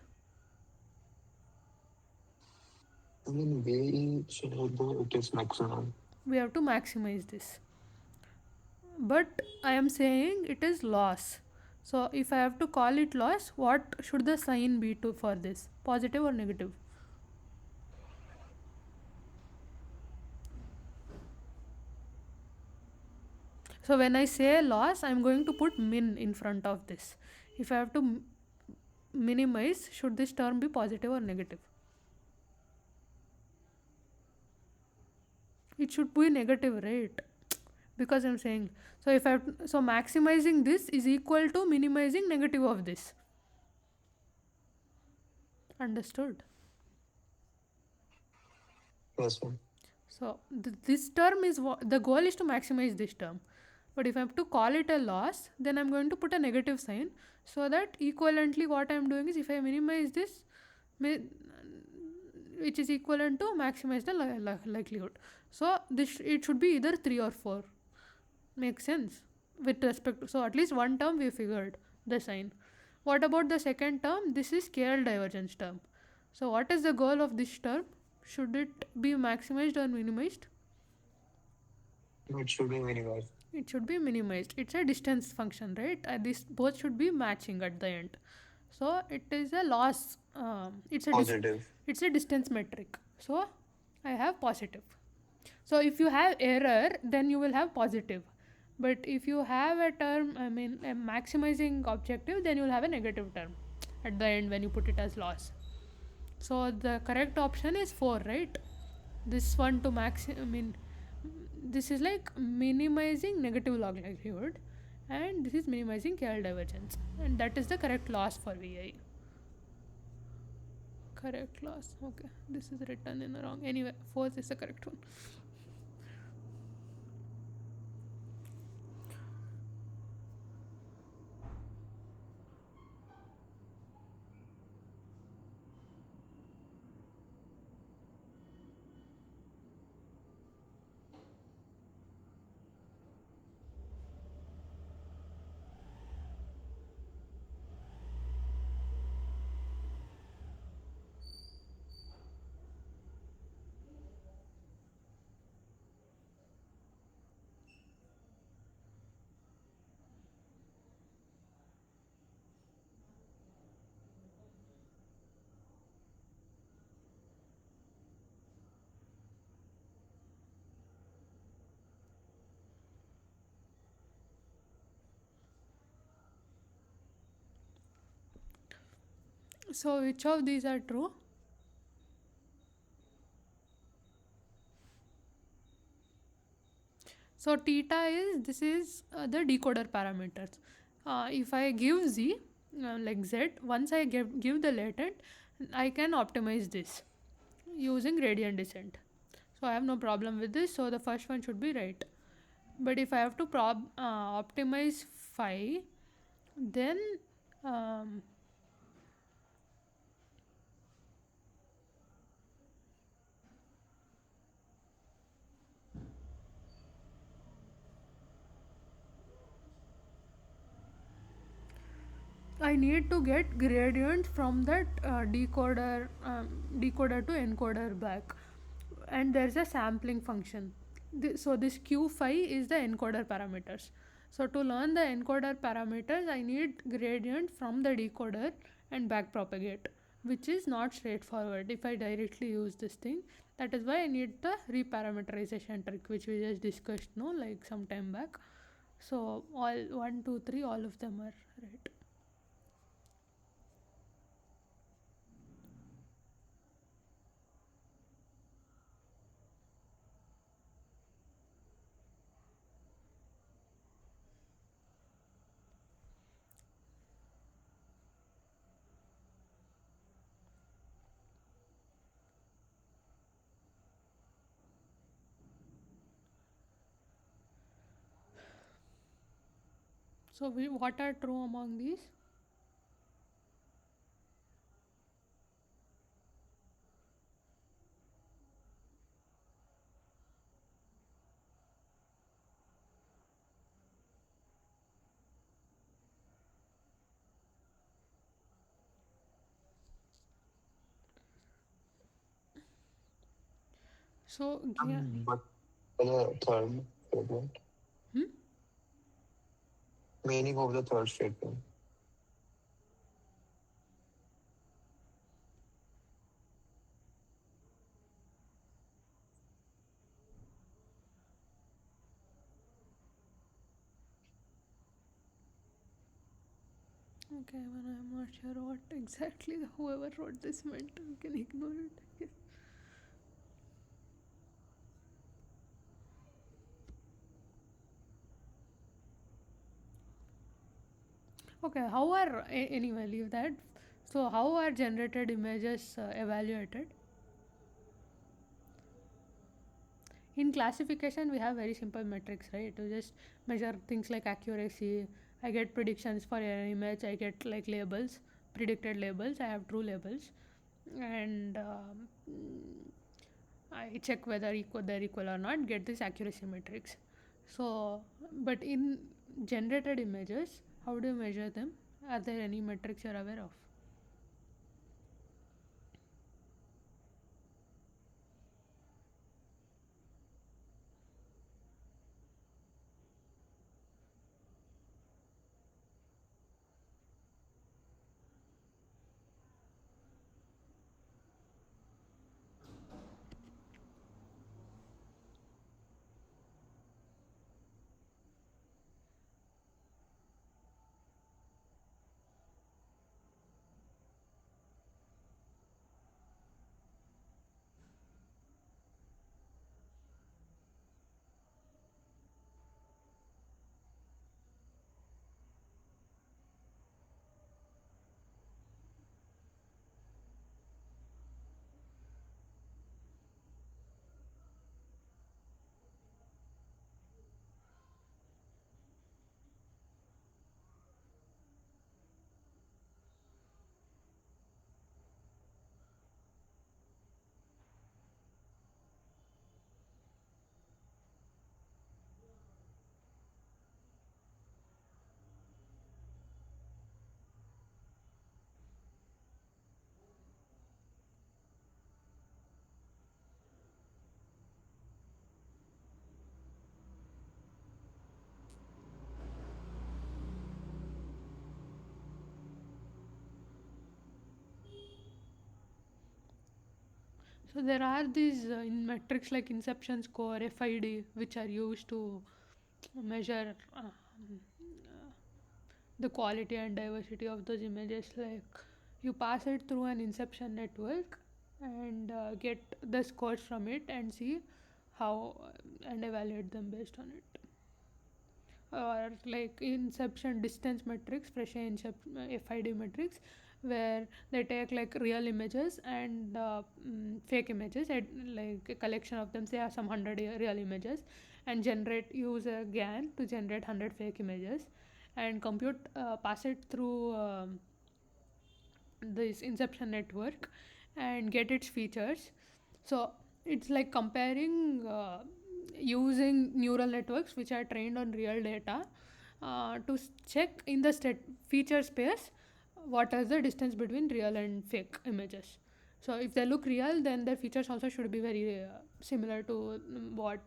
I mean, way so it is maximum. We have to maximize this. But I am saying it is loss. So if I have to call it loss, what should the sign be for this? Positive or negative? So when I say loss, I'm going to put min in front of this. If I have to minimize, should this term be positive or negative? It should be negative, right? Because I'm saying, so if I have so maximizing this is equal to minimizing negative of this. Understood? Yes, ma'am. So this term is the goal is to maximize this term. But if I have to call it a loss, then I'm going to put a negative sign, so that equivalently what I'm doing is if I minimize this, which is equivalent to maximize the likelihood. So this it should be either 3 or 4. Makes sense with respect to, so at least one term we figured the sign. What about the second term? This is KL divergence term. So what is the goal of this term? Should it be maximized or minimized? It should be minimized. It should be minimized. It's a distance function, right? This both should be matching at the end. So it is a loss. Positive. It's a distance metric. So I have positive. So if you have error, then you will have positive. But if you have a term, I mean a maximizing objective, then you will have a negative term at the end when you put it as loss. So the correct option is 4, right? This one to this is like minimizing negative log likelihood, and this is minimizing KL divergence, and that is the correct loss for VI. Correct loss. Okay, this is written in the wrong. Anyway, 4th is the correct one. So which of these are true? So theta is, this is the decoder parameters. If I give z like z, once I give the latent, I can optimize this using gradient descent. So I have no problem with this. So the first one should be right. But if I have to optimize phi, then I need to get gradient from that decoder to encoder back, and there's a sampling function. So this q phi is the encoder parameters. So to learn the encoder parameters, I need gradient from the decoder and back propagate, which is not straightforward if I directly use this thing. That is why I need the reparameterization trick, which we just discussed, no, like some time back. So all 1, 2, 3, all of them are right. So what are true among these? So yeah. But for the third statement, meaning of the third statement. Okay, when I'm not sure what exactly whoever wrote this meant, we can ignore it, I guess. Okay, how are anyway, leave that. So how are generated images evaluated? In classification, we have very simple metrics, right? To just measure things like accuracy. I get predictions for an image. I get like labels, predicted labels. I have true labels, and I check whether they're equal or not. Get this accuracy metrics. So, but in generated images, how do you measure them? Are there any metrics you're aware of? So there are these in metrics like inception score, FID, which are used to measure the quality and diversity of those images. Like you pass it through an inception network and get the scores from it and see how and evaluate them based on it. Or like inception distance metrics, fresh FID metrics, where they take like real images and fake images, like a collection of them, say some 100 real images, and use a GAN to generate 100 fake images, and pass it through this inception network and get its features. So it's like comparing using neural networks which are trained on real data to check in the feature space what is the distance between real and fake images. So if they look real, then their features also should be very similar to what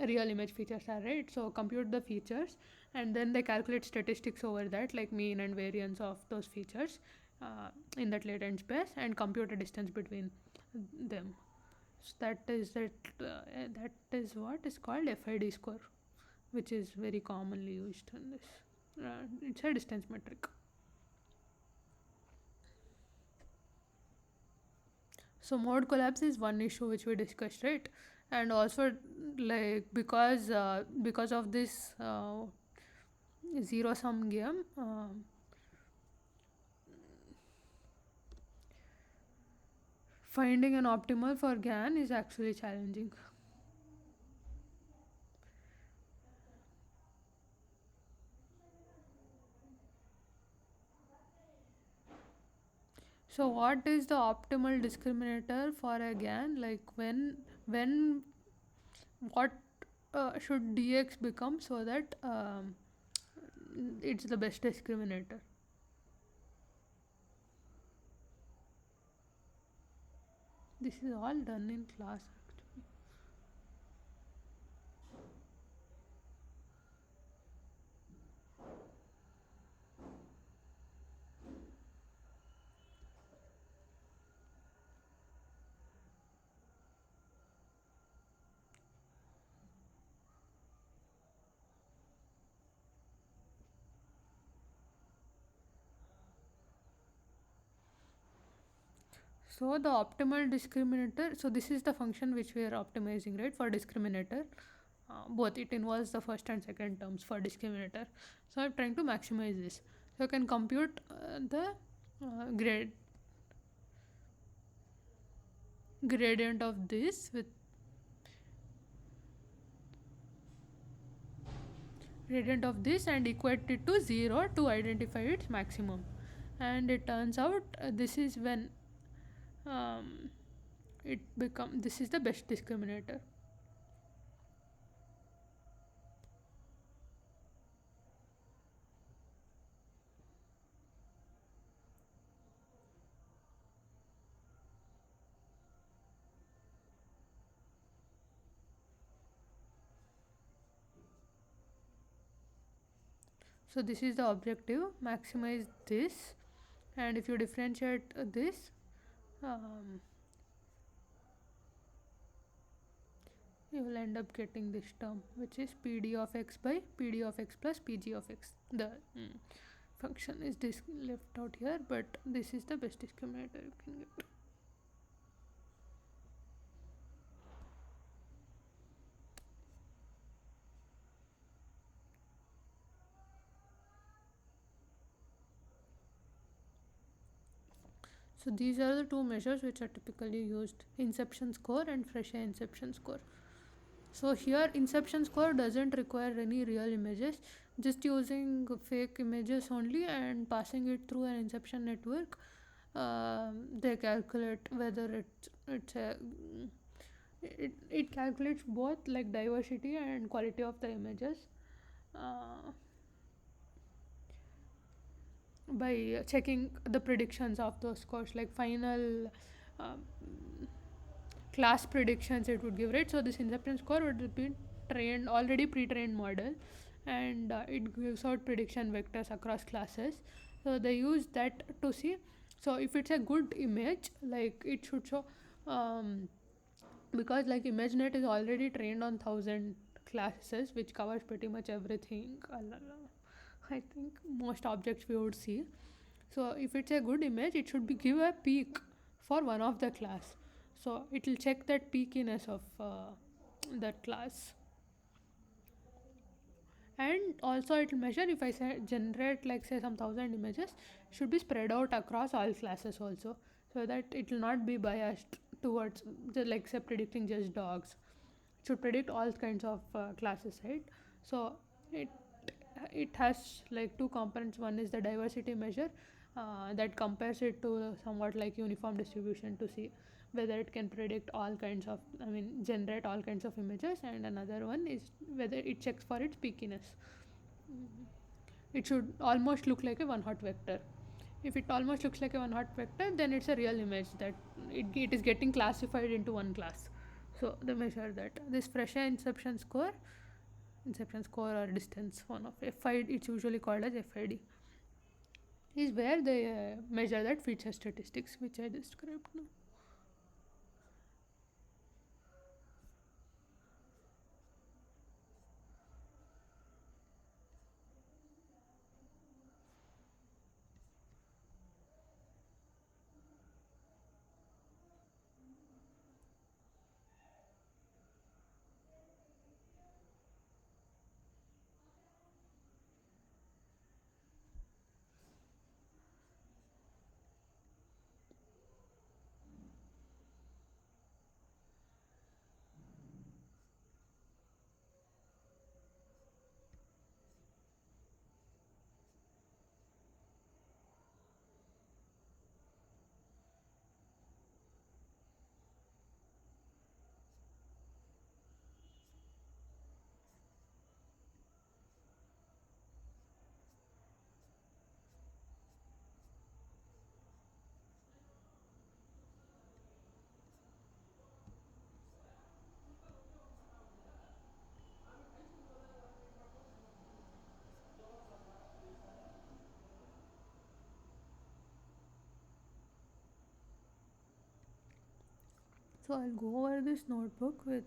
real image features are, right? So compute the features, and then they calculate statistics over that, like mean and variance of those features in that latent space, and compute a distance between them. So that is what is called FID score, which is very commonly used in this. It's a distance metric. So mode collapse is one issue which we discussed, right? And also, like, because of this zero sum game, finding an optimal for GAN is actually challenging. So what is the optimal discriminator for a GAN? Like when what should dx become so that it's the best discriminator? This is all done in class actually. So the optimal discriminator, so this is the function which we are optimizing, right, for discriminator. Both it involves the first and second terms for discriminator. So I'm trying to maximize this. So I can compute the grade gradient of this with gradient of this and equate it to 0 to identify its maximum. And it turns out this is when this is the best discriminator. So this is the objective, maximize this, and if you differentiate this, you will end up getting this term, which is pd of x by pd of x plus pg of x. The function is left out here, but this is the best discriminator you can get. So these are the two measures which are typically used: inception score and Frechet inception score. So here inception score doesn't require any real images, just using fake images only and passing it through an inception network. They calculate whether it calculates both like diversity and quality of the images by checking the predictions of those scores, like final class predictions it would give, right? So this inception score would be already pre-trained model, and it gives out prediction vectors across classes. So they use that to see. So if it's a good image, like it should show, because like ImageNet is already trained on 1,000 classes, which covers pretty much everything. I think most objects we would see. So if it's a good image, it should be give a peak for one of the class. So it will check that peakiness of that class, and also it will measure if I say generate like say some 1,000 images, should be spread out across all classes also, so that it will not be biased towards like say predicting just dogs. It should predict all kinds of classes, right? So it has like two components. One is the diversity measure that compares it to somewhat like uniform distribution to see whether it can predict all kinds of, I mean, generate all kinds of images, and another one is whether it checks for its peakiness. it should almost look like a one hot vector. If it almost looks like a one hot vector, then it's a real image that it is getting classified into one class. So they measure that. This Fresha inception score or distance, one of FID, it's usually called as FID, is where they measure that feature statistics which I described now. So I'll go over this notebook with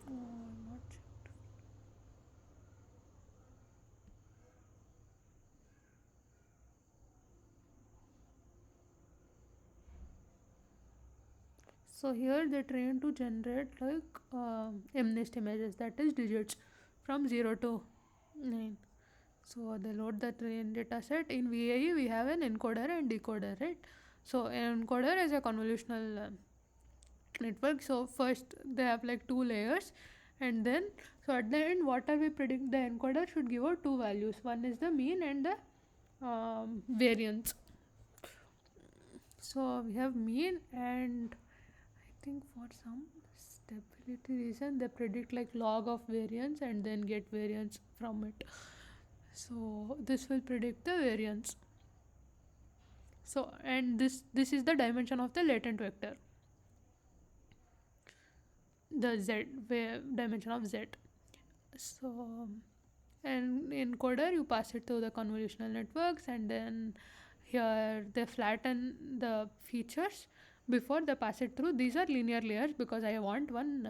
not checked. So here they train to generate like MNIST images, that is digits from 0 to 9. So they load the train data set. In VAE we have an encoder and decoder, right? So an encoder is a convolutional network. So first they have like two layers, and then so at the end what are we predict, the encoder should give out two values. One is the mean and the variance. So we have mean, and I think for some stability reason they predict like log of variance and then get variance from it. So this will predict the variance. So and this is the dimension of the latent vector, the z dimension of z. So and encoder you pass it to the convolutional networks, and then here they flatten the features before they pass it through. These are linear layers because I want one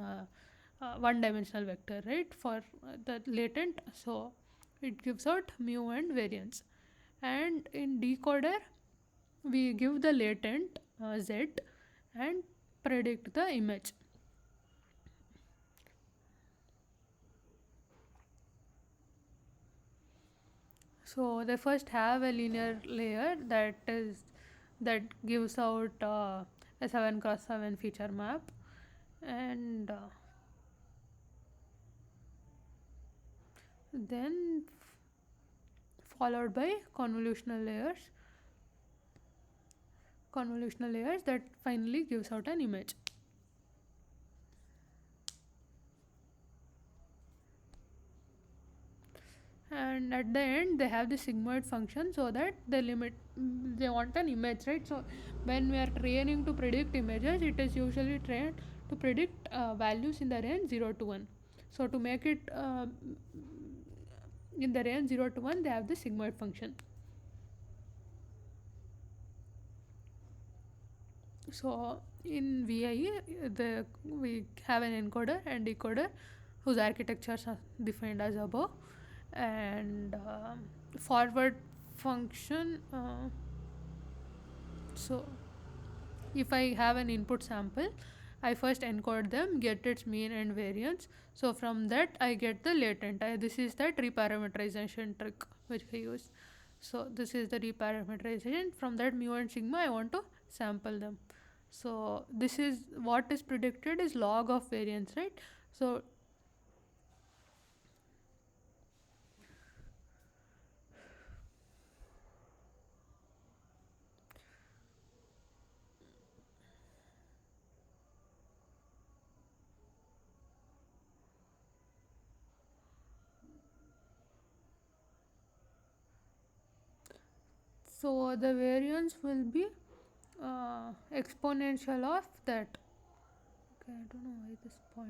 dimensional vector, right, for the latent. So it gives out mu and variance. And in decoder we give the latent z and predict the image. So they first have a linear layer that gives out a 7x7 feature map, and then followed by convolutional layers that finally gives out an image. And at the end they have the sigmoid function, so that they want an image, right? So when we are training to predict images, it is usually trained to predict values in the range 0 to 1. So to make it in the range 0 to 1, they have the sigmoid function. So in VIE we have an encoder and decoder whose architectures are defined as above, and forward function. So if I have an input sample, I first encode them, get its mean and variance. So from that I get the latent. This is that reparameterization trick which I use. So this is the reparameterization. From that mu and sigma I want to sample them. So this is what is predicted is log of variance, right? So So the variance will be exponential of that. Okay, I don't know why this 0.5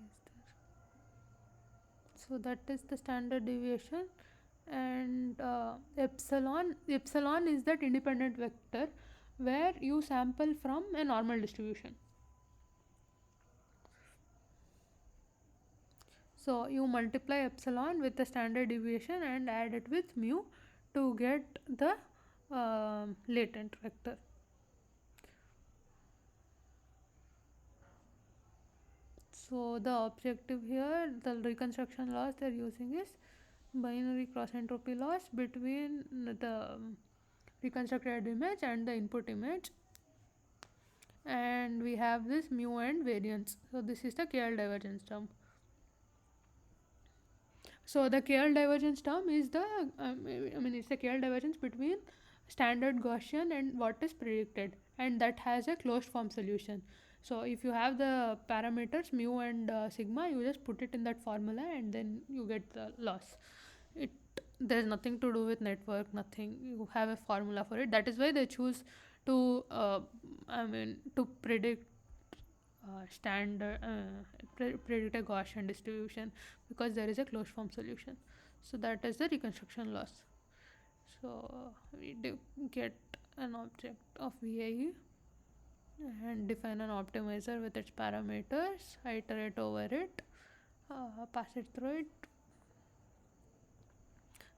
is there. So that is the standard deviation, and epsilon is that independent vector where you sample from a normal distribution. So you multiply epsilon with the standard deviation and add it with mu to get the latent vector. So the objective here, the reconstruction loss they are using is binary cross entropy loss between the reconstructed image and the input image, and we have this mu and variance. So this is the KL divergence term. So the KL divergence term is the it's the KL divergence between standard Gaussian and what is predicted, and that has a closed form solution. So if you have the parameters mu and sigma, you just put it in that formula and then you get the loss. It there's nothing to do with network, nothing. You have a formula for it. That is why they choose to to predict standard predict a Gaussian distribution, because there is a closed form solution. So that is the reconstruction loss. So we do get an object of VAE and define an optimizer with its parameters, iterate over it, pass it through it,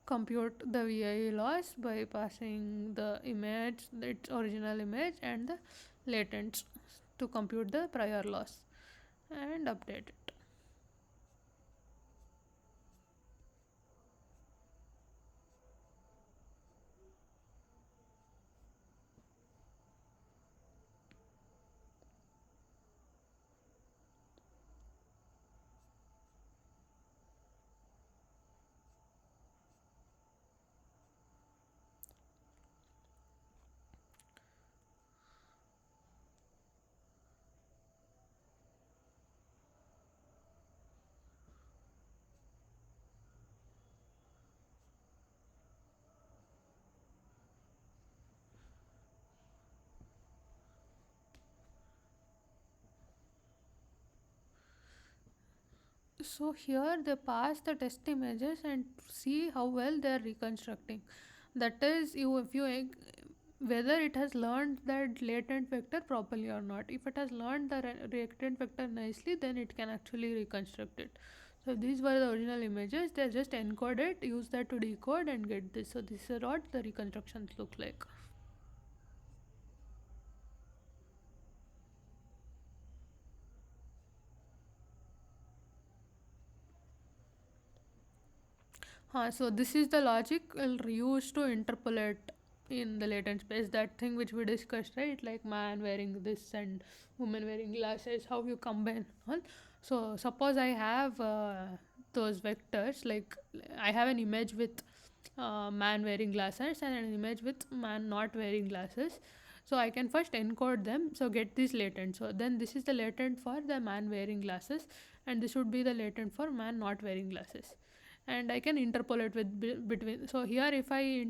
compute the VAE loss by passing the image, its original image, and the latents to compute the prior loss and update it. So here they pass the test images and see how well they are reconstructing. That is, whether it has learned that latent vector properly or not. If it has learned the latent vector nicely, then it can actually reconstruct it. So these were the original images. They just encode it, use that to decode and get this. So this is what the reconstructions look like. So this is the logic we'll use to interpolate in the latent space, that thing which we discussed, right? Like man wearing this and woman wearing glasses, how you combine all. So suppose I have those vectors, like I have an image with man wearing glasses and an image with man not wearing glasses. So I can first encode them, so get this latent. So then this is the latent for the man wearing glasses, and this would be the latent for man not wearing glasses, and I can interpolate with between. So here if I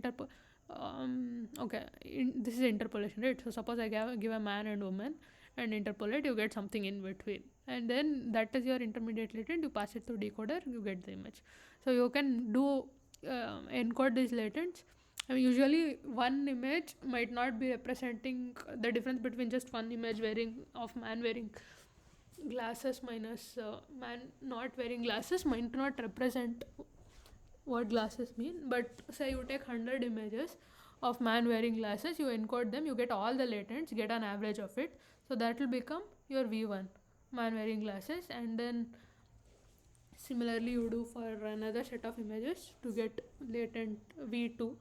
this is interpolation, right? So suppose I give a man and woman and interpolate, you get something in between, and then that is your intermediate latent. You pass it to decoder, you get the image. So you can do encode these latents. I mean, usually one image might not be representing the difference between just one image of man wearing glasses minus man not wearing glasses might not represent what glasses mean. But say you take 100 images of man wearing glasses, you encode them, you get all the latents, get an average of it. So that will become your V1, man wearing glasses. And then similarly you do for another set of images to get latent V2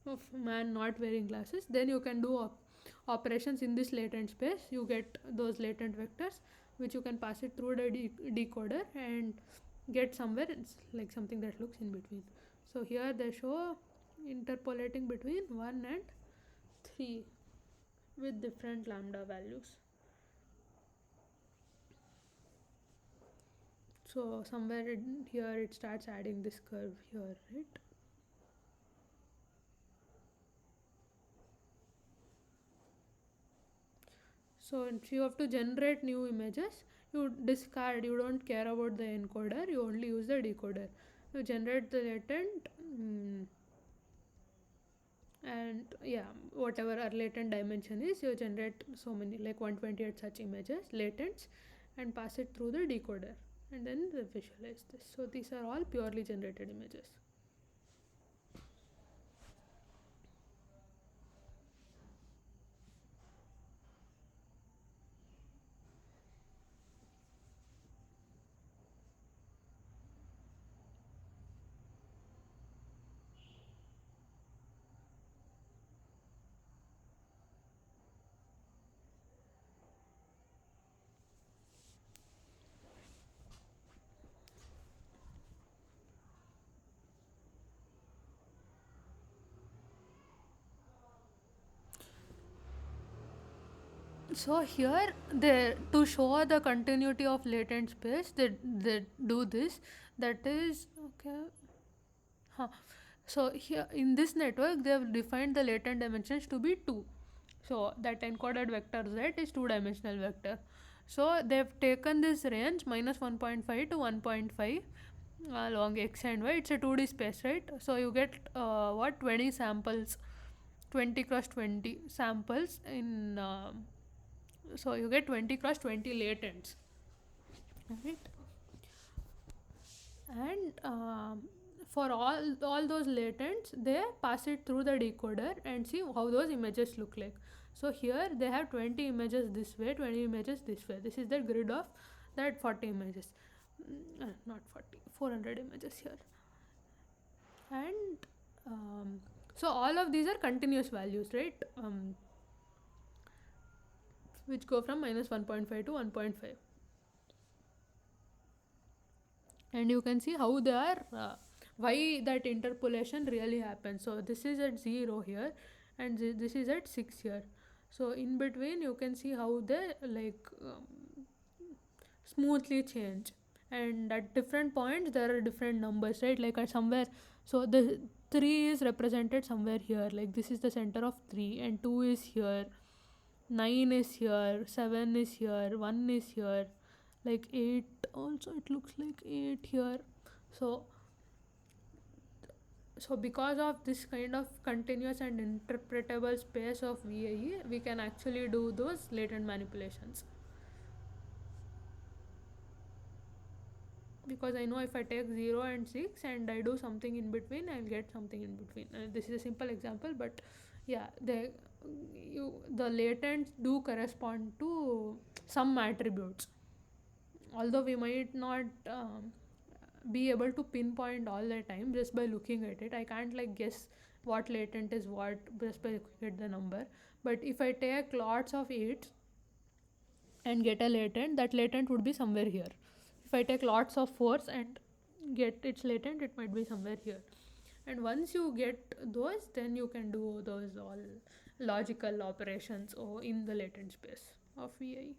of man not wearing glasses. Then you can do operations in this latent space. You get those latent vectors which you can pass it through the decoder and get somewhere it's like something that looks in between. So here they show interpolating between 1 and 3 with different lambda values. So somewhere in here it starts adding this curve here, right? So if you have to generate new images, you discard, you don't care about the encoder, you only use the decoder. You generate the latent and yeah, whatever our latent dimension is, you generate so many, like 128 such images, latents, and pass it through the decoder, and then they visualize this. So these are all purely generated images. So here they, to show the continuity of latent space, they do this, that is okay. Huh. So here in this network they have defined the latent dimensions to be 2. So that encoded vector z is 2-dimensional vector. So they've taken this range minus 1.5 to 1.5 along x and y. It's a 2D space, right? So you get what, 20 samples, 20 cross 20 samples in so you get 20 cross 20 latents, right? And for all those latents, they pass it through the decoder and see how those images look like. So here they have 20 images this way, 20 images this way. This is the grid of that 40 images, not 40, 400 images here. And so all of these are continuous values, right? Which go from minus 1.5 to 1.5. And you can see how they are why that interpolation really happens. So this is at 0 here, and this is at 6 here. So in between you can see how they like smoothly change, and at different points there are different numbers, right? Like at somewhere, so the 3 is represented somewhere here, like this is the center of 3, and 2 is here, 9 is here, 7 is here, 1 is here, like 8 also, it looks like 8 here. So because of this kind of continuous and interpretable space of VAE, we can actually do those latent manipulations. Because I know if I take 0 and 6 and I do something in between, I'll get something in between. This is a simple example, but yeah, the latents do correspond to some attributes. Although we might not be able to pinpoint all the time just by looking at it. I can't like guess what latent is what just by looking at the number. But if I take lots of 8s and get a latent, that latent would be somewhere here. If I take lots of 4s and get its latent, it might be somewhere here. And once you get those, then you can do those all logical operations or in the latent space of VI.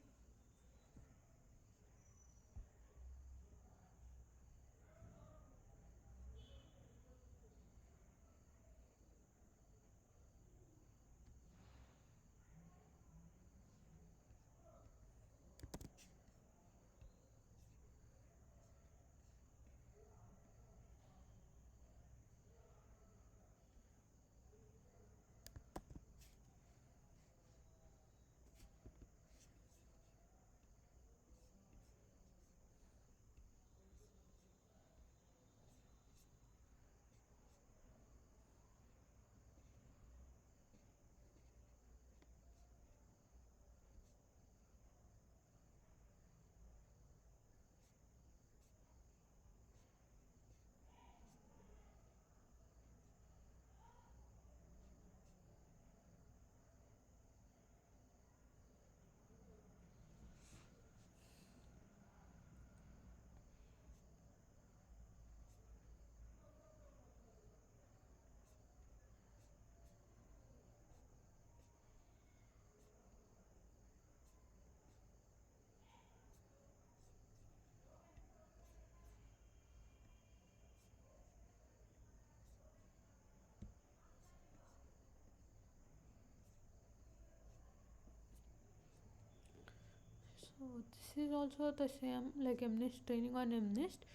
So this is also the same like MNIST, training on MNIST.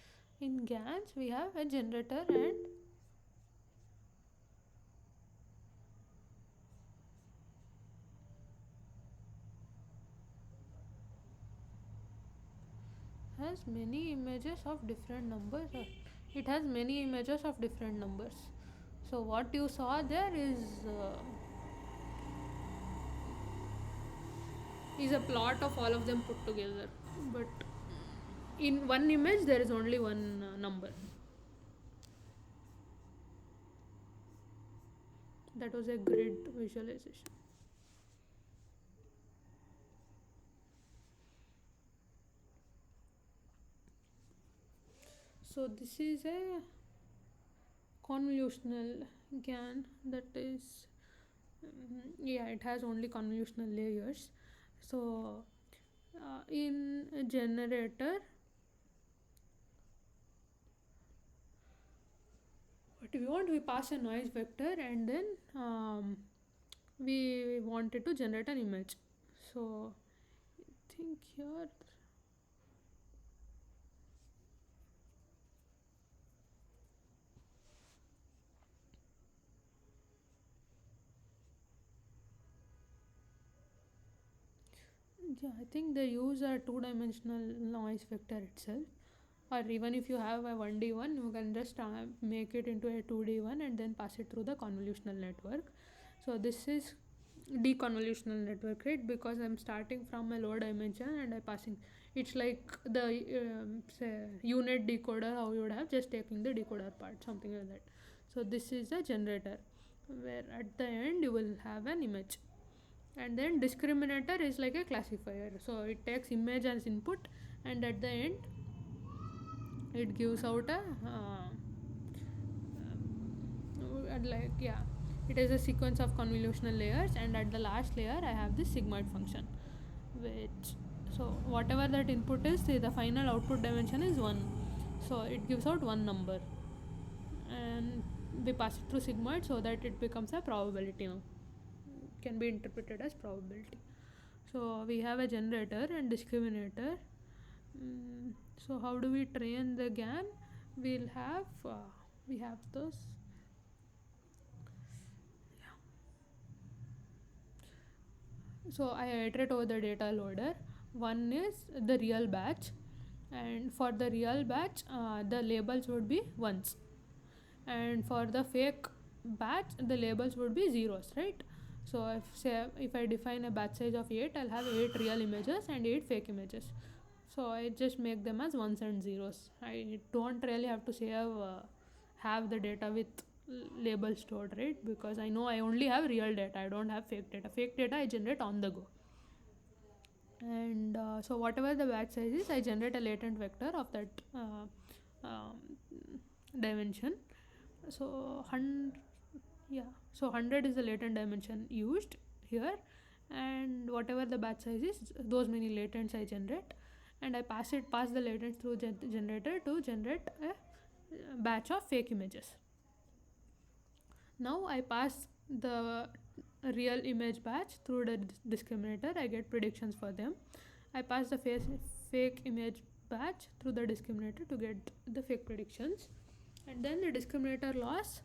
In GANs we have a generator and has many images of different numbers. It has many images of different numbers. So what you saw there is a plot of all of them put together, but in one image there is only one number. That was a grid visualization. So this is a convolutional GAN, that is yeah, it has only convolutional layers. So in a generator, what we want, we pass a noise vector and then we wanted to generate an image. So I think here yeah, I think they use a two-dimensional noise vector itself, or even if you have a 1D one, you can just make it into a 2D one and then pass it through the convolutional network. So this is deconvolutional network, right? Because I'm starting from a low dimension and I passing. It's like the say unit decoder, how you would have just taking the decoder part, something like that. So this is a generator, where at the end you will have an image. And then discriminator is like a classifier, so it takes image as input and at the end it gives out a like yeah, it is a sequence of convolutional layers, and at the last layer I have this sigmoid function, which so whatever that input is, the final output dimension is 1, so it gives out one number and we pass it through sigmoid so that it becomes a probability. Now can be interpreted as probability. So we have a generator and discriminator. So how do we train the GAN? We'll have we have those. So I iterate over the data loader. One is the real batch, and for the real batch the labels would be ones, and for the fake batch the labels would be zeros, right? So if I define a batch size of 8, I'll have 8 real images and 8 fake images. So I just make them as ones and zeros. I don't really have to have the data with label stored, right? Because I know I only have real data, I don't have fake data. Fake data I generate on the go. And so whatever the batch size is, I generate a latent vector of that um, dimension. So 100, yeah, so 100 is the latent dimension used here, and whatever the batch size is, those many latents I generate, and I pass the latents through generator to generate a batch of fake images. Now I pass the real image batch through the discriminator, I get predictions for them. I pass the fake image batch through the discriminator to get the fake predictions, and then the discriminator loss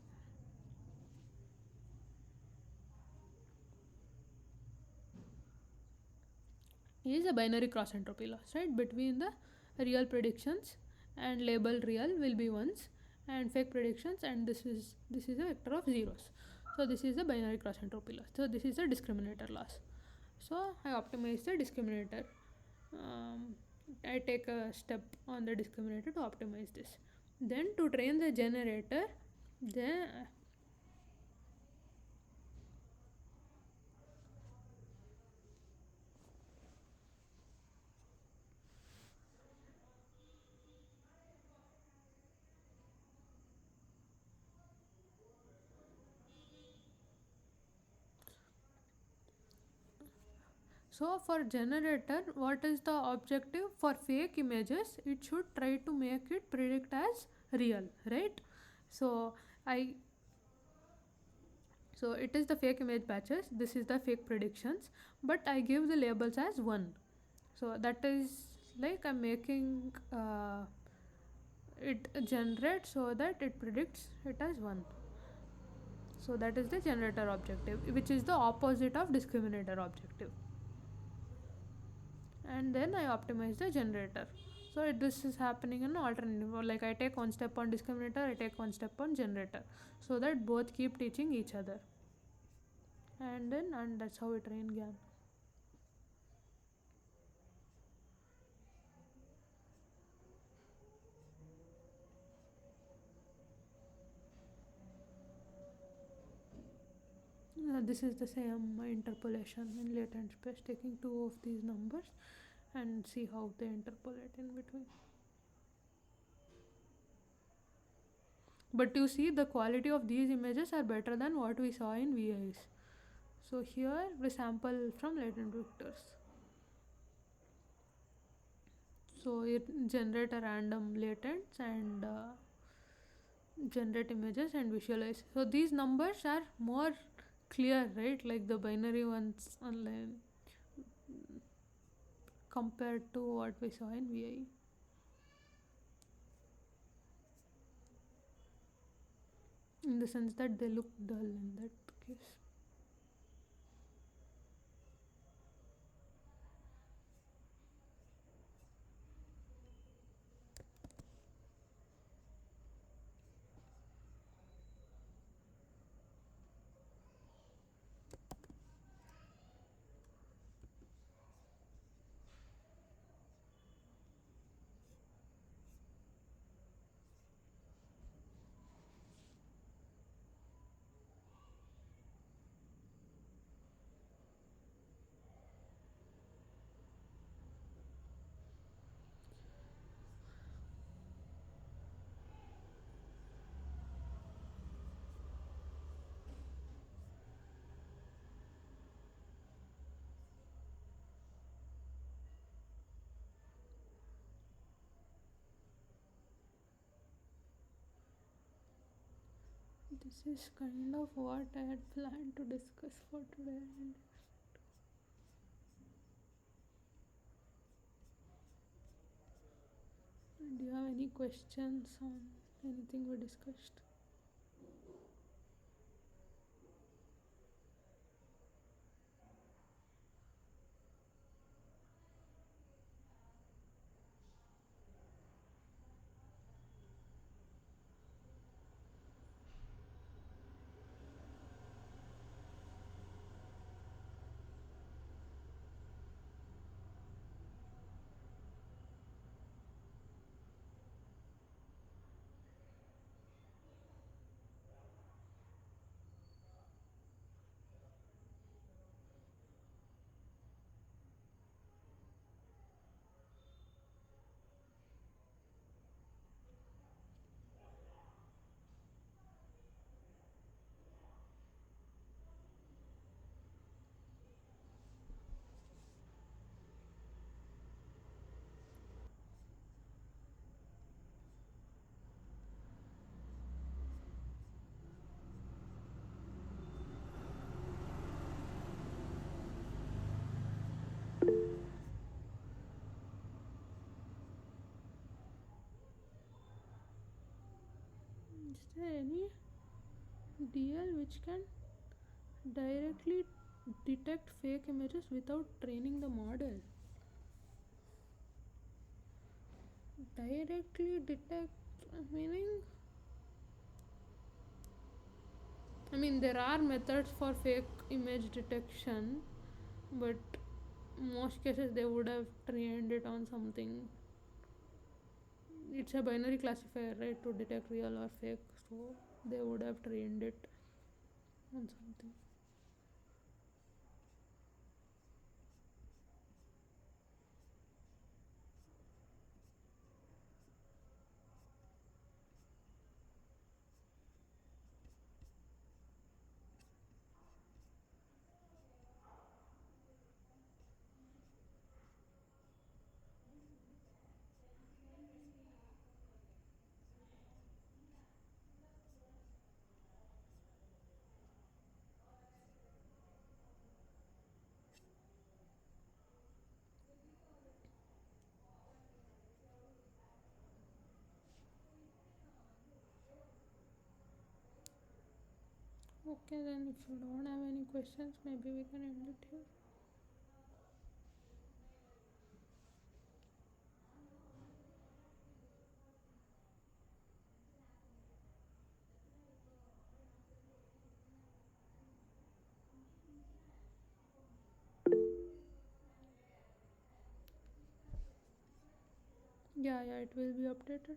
is a binary cross entropy loss, right? Between the real predictions and label real will be ones, and fake predictions, and this is a vector of zeros. So this is the binary cross entropy loss. So this is the discriminator loss. So I optimize the discriminator. I take a step on the discriminator to optimize this. Then to train the generator, then so for generator, what is the objective? For fake images, it should try to make it predict as real, right? So I so it is the fake image batches, this is the fake predictions, but I give the labels as 1. So that is like I'm making it generate so that it predicts it as 1. So that is the generator objective, which is the opposite of discriminator objective. And then I optimize the generator. So this is happening in alternative, like I take one step on discriminator, I take one step on generator, so that both keep teaching each other. And that's how we train GAN. This is the same interpolation in latent space, taking two of these numbers and see how they interpolate in between. But you see, the quality of these images are better than what we saw in VIs. So here we sample from latent vectors. So it generate a random latents and generate images and visualize. So these numbers are more clear, right? Like the binary ones online compared to what we saw in VI. In the sense that they look dull in that case. This is kind of what I had planned to discuss for today. And do you have any questions on anything we discussed? Is there any DL which can directly detect fake images without training the model? Directly detect, meaning, I mean, there are methods for fake image detection, but most cases they would have trained it on something. It's a binary classifier, right, to detect real or fake, so they would have trained it on something. Okay, then if you don't have any questions, maybe we can end it here. Yeah, it will be updated.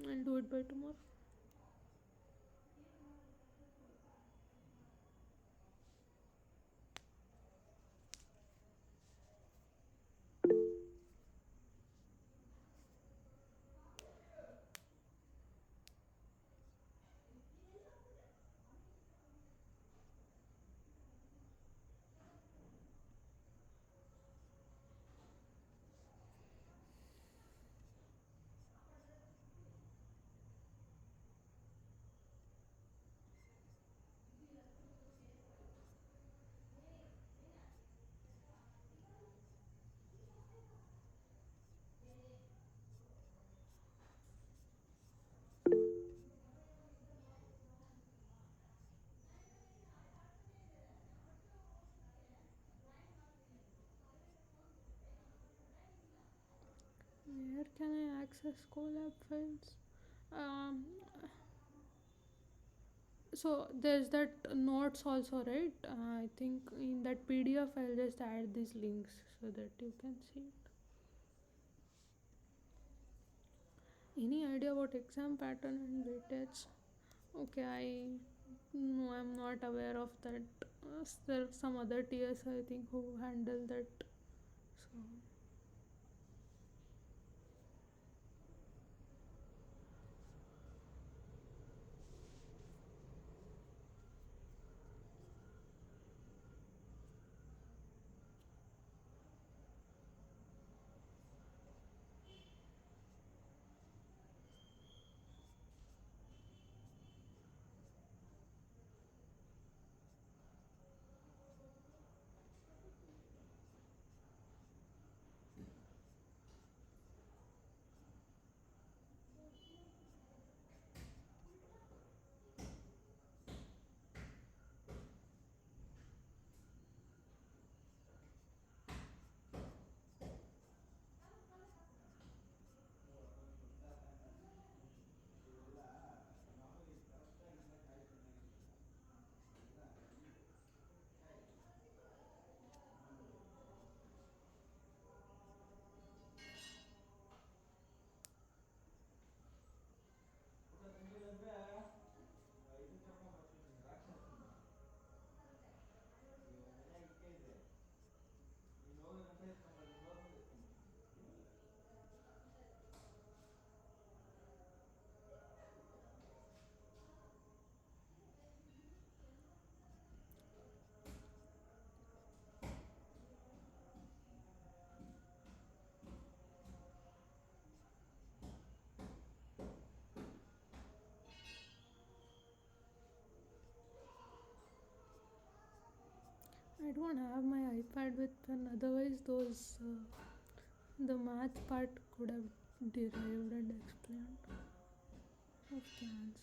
I'll do it by tomorrow. Where can I access Colab files? Um, so there's that notes also, right? I think in that PDF I'll just add these links so that you can see it. Any idea about exam pattern and weightage? Okay, I no, I'm not aware of that. There are some other tiers I think who handle that. So I don't have my iPad with pen. Otherwise, those the math part could have derived and explained of the answer.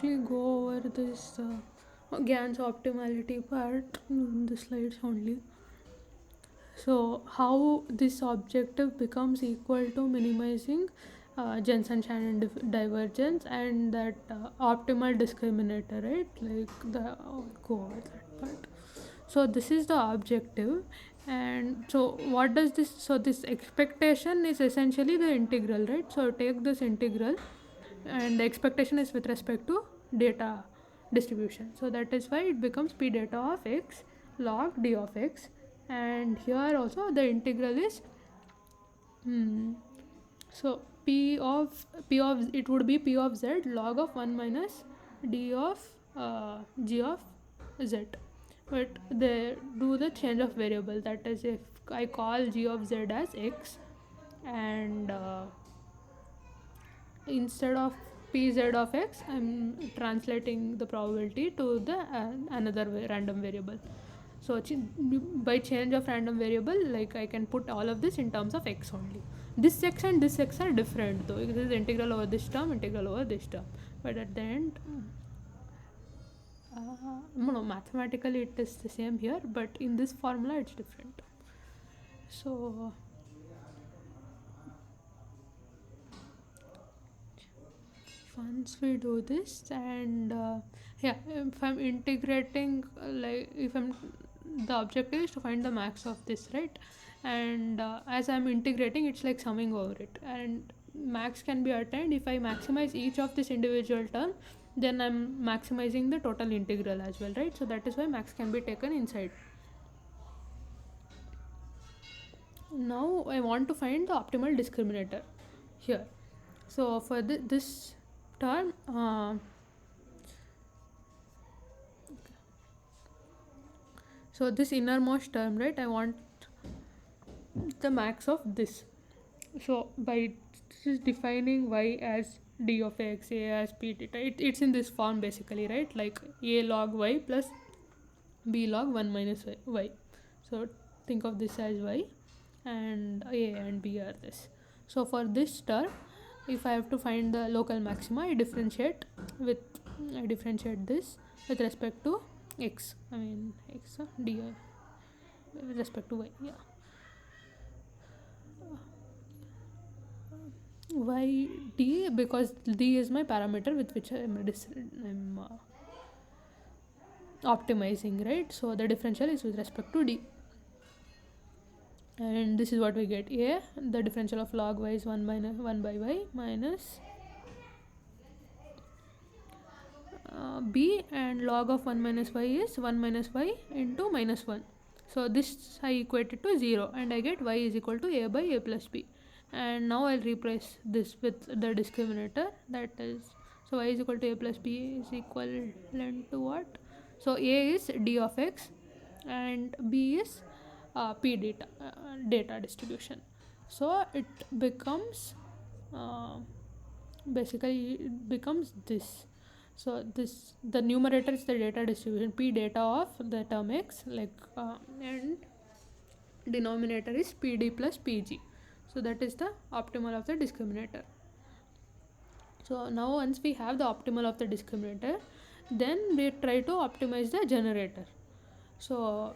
quickly go over this GAN's optimality part in the slides only. So how this objective becomes equal to minimizing Jensen-Shannon divergence and that optimal discriminator, right? Like the go over that part. So this is the objective, and so what does this? So this expectation is essentially the integral, right? So take this integral, and the expectation is with respect to data distribution. So that is why it becomes p data of x log d of x, and here also the integral is so p of it would be p of z log of 1 minus d of g of z, but they do the change of variable. That is, if I call g of z as x, and instead of pz of x, I'm translating the probability to the another random variable. So by change of random variable, like I can put all of this in terms of x only. This x and this x are different though. This is integral over this term, integral over this term, but at the end no, mathematically it is the same here, but in this formula it's different. So once we do this, and yeah, if I'm integrating, like if I'm the objective is to find the max of this, right? And as I'm integrating, it's like summing over it, and max can be attained if I maximize each of this individual term, then I'm maximizing the total integral as well, right? So that is why max can be taken inside. Now I want to find the optimal discriminator here. So for this term, so this innermost term, right, I want the max of this. So by just defining y as d of x, a as p theta, it's in this form basically, right? Like a log y plus b log 1 minus y. So think of this as y, and a and b are this. So for this term, if I have to find the local maxima, I differentiate this with respect to x. I mean x d with respect to y. Yeah. Y d, because d is my parameter with which I'm optimizing, right? So the differential is with respect to d, and this is what we get. A, the differential of log y is 1 by y minus b, and log of 1 minus y is 1 minus y into minus 1. So this I equate it to 0, and I get y is equal to a by a plus b. And now I'll replace this with the discriminator, that is, so y is equal to a plus b is equivalent to what? So a is d of x and b is p data distribution. So it becomes basically it becomes this. So this, the numerator is the data distribution p data of the term x, like and denominator is pd plus pg. So that is the optimal of the discriminator. So now once we have the optimal of the discriminator, then we try to optimize the generator. So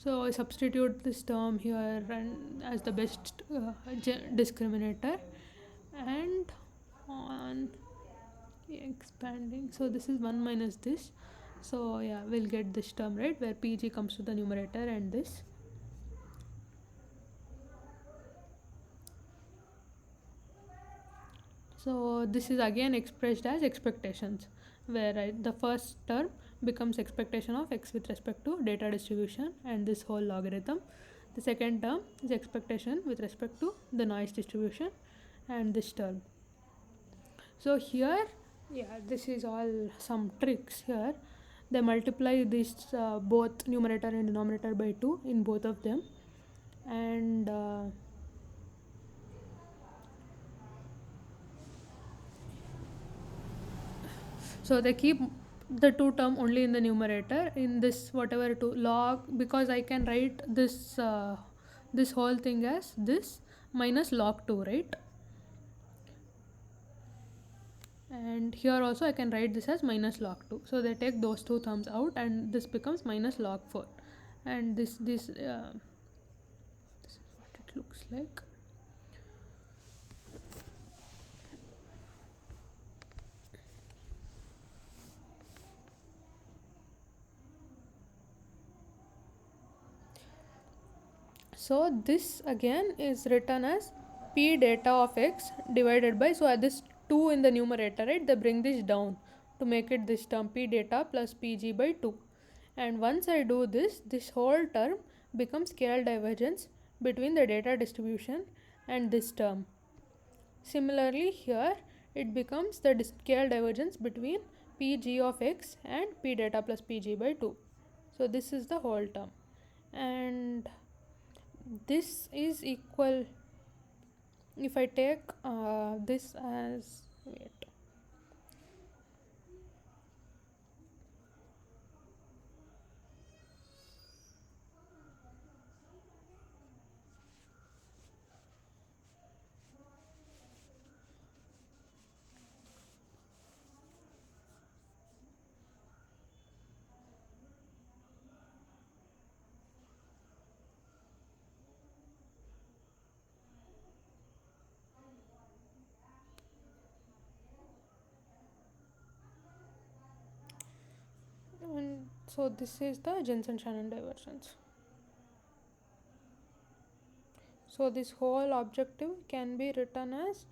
I substitute this term here and as the best discriminator, and on expanding, so this is 1 minus this. So yeah, we'll get this term, right, where pg comes to the numerator and this. So this is again expressed as expectations, where the first term becomes expectation of x with respect to data distribution and this whole logarithm. The second term is expectation with respect to the noise distribution and this term. So here, yeah, this is all some tricks here. They multiply this both numerator and denominator by 2 in both of them, and so they keep the two term only in the numerator in this whatever to log, because I can write this this whole thing as this minus log 2, right? And here also I can write this as minus log 2. So they take those two terms out and this becomes minus log 4. And this is what it looks like. So this again is written as p data of x divided by, so at this 2 in the numerator, right, they bring this down to make it this term p data plus pg by 2. And once I do this, this whole term becomes scale divergence between the data distribution and this term. Similarly here it becomes the scale divergence between pg of x and p data plus pg by 2. So this is the whole term, and this is equal, if I take this as, wait, and so this is the Jensen-Shannon divergence. So this whole objective can be written as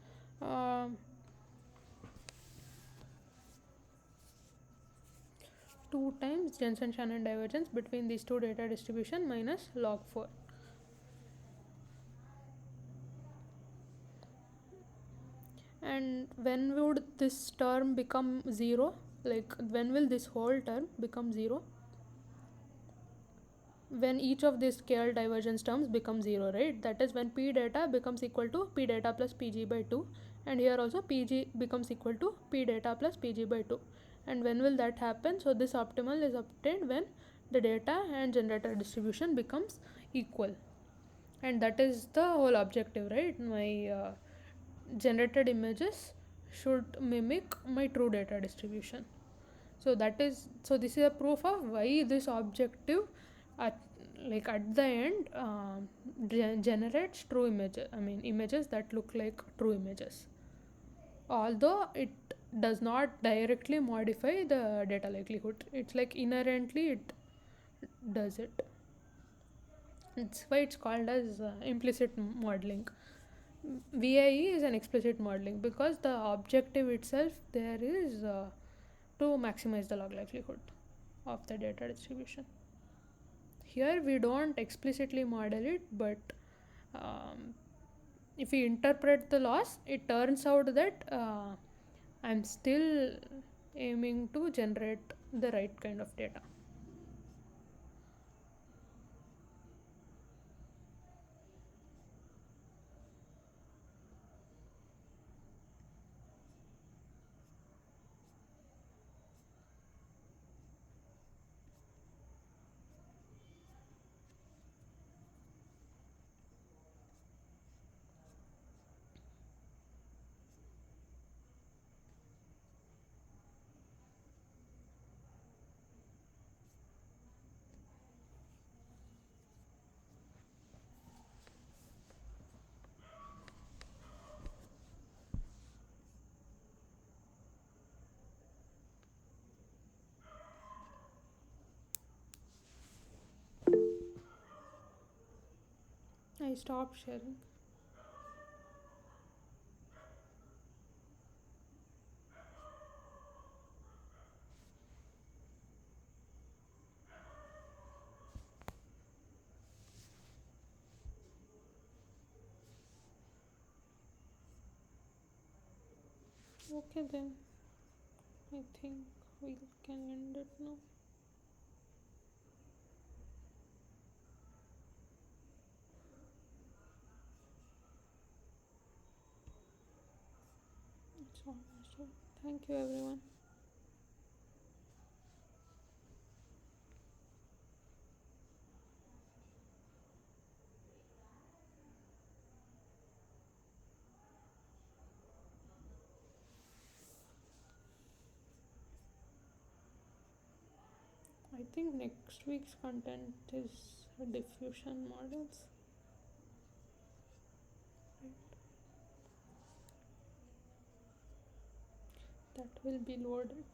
2 times Jensen-Shannon divergence between these two data distribution minus log 4. And when would this term become 0? Like when will this whole term become 0? When each of these scale divergence terms become 0, right? That is when p data becomes equal to p data plus pg by 2, and here also pg becomes equal to p data plus pg by 2. And when will that happen? So this optimal is obtained when the data and generator distribution becomes equal, and that is the whole objective, right? My generated images should mimic my true data distribution. So that is, so this is a proof of why this objective at, like at the end generates true images, I mean images that look like true images, although it does not directly modify the data likelihood. It's like inherently it does it. It's why it's called as implicit modeling. VIE is an explicit modeling because the objective itself there is to maximize the log likelihood of the data distribution. Here we don't explicitly model it, but if we interpret the loss, it turns out that I'm still aiming to generate the right kind of data. I stopped sharing. Okay then, I think we can end it now. It's almost over. Thank you everyone. think next week's content is diffusion models. Right. That will be loaded.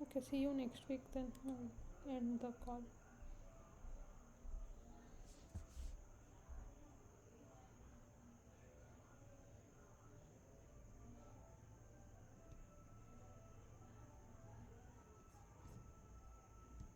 Okay, see you next week then. I'll end the call.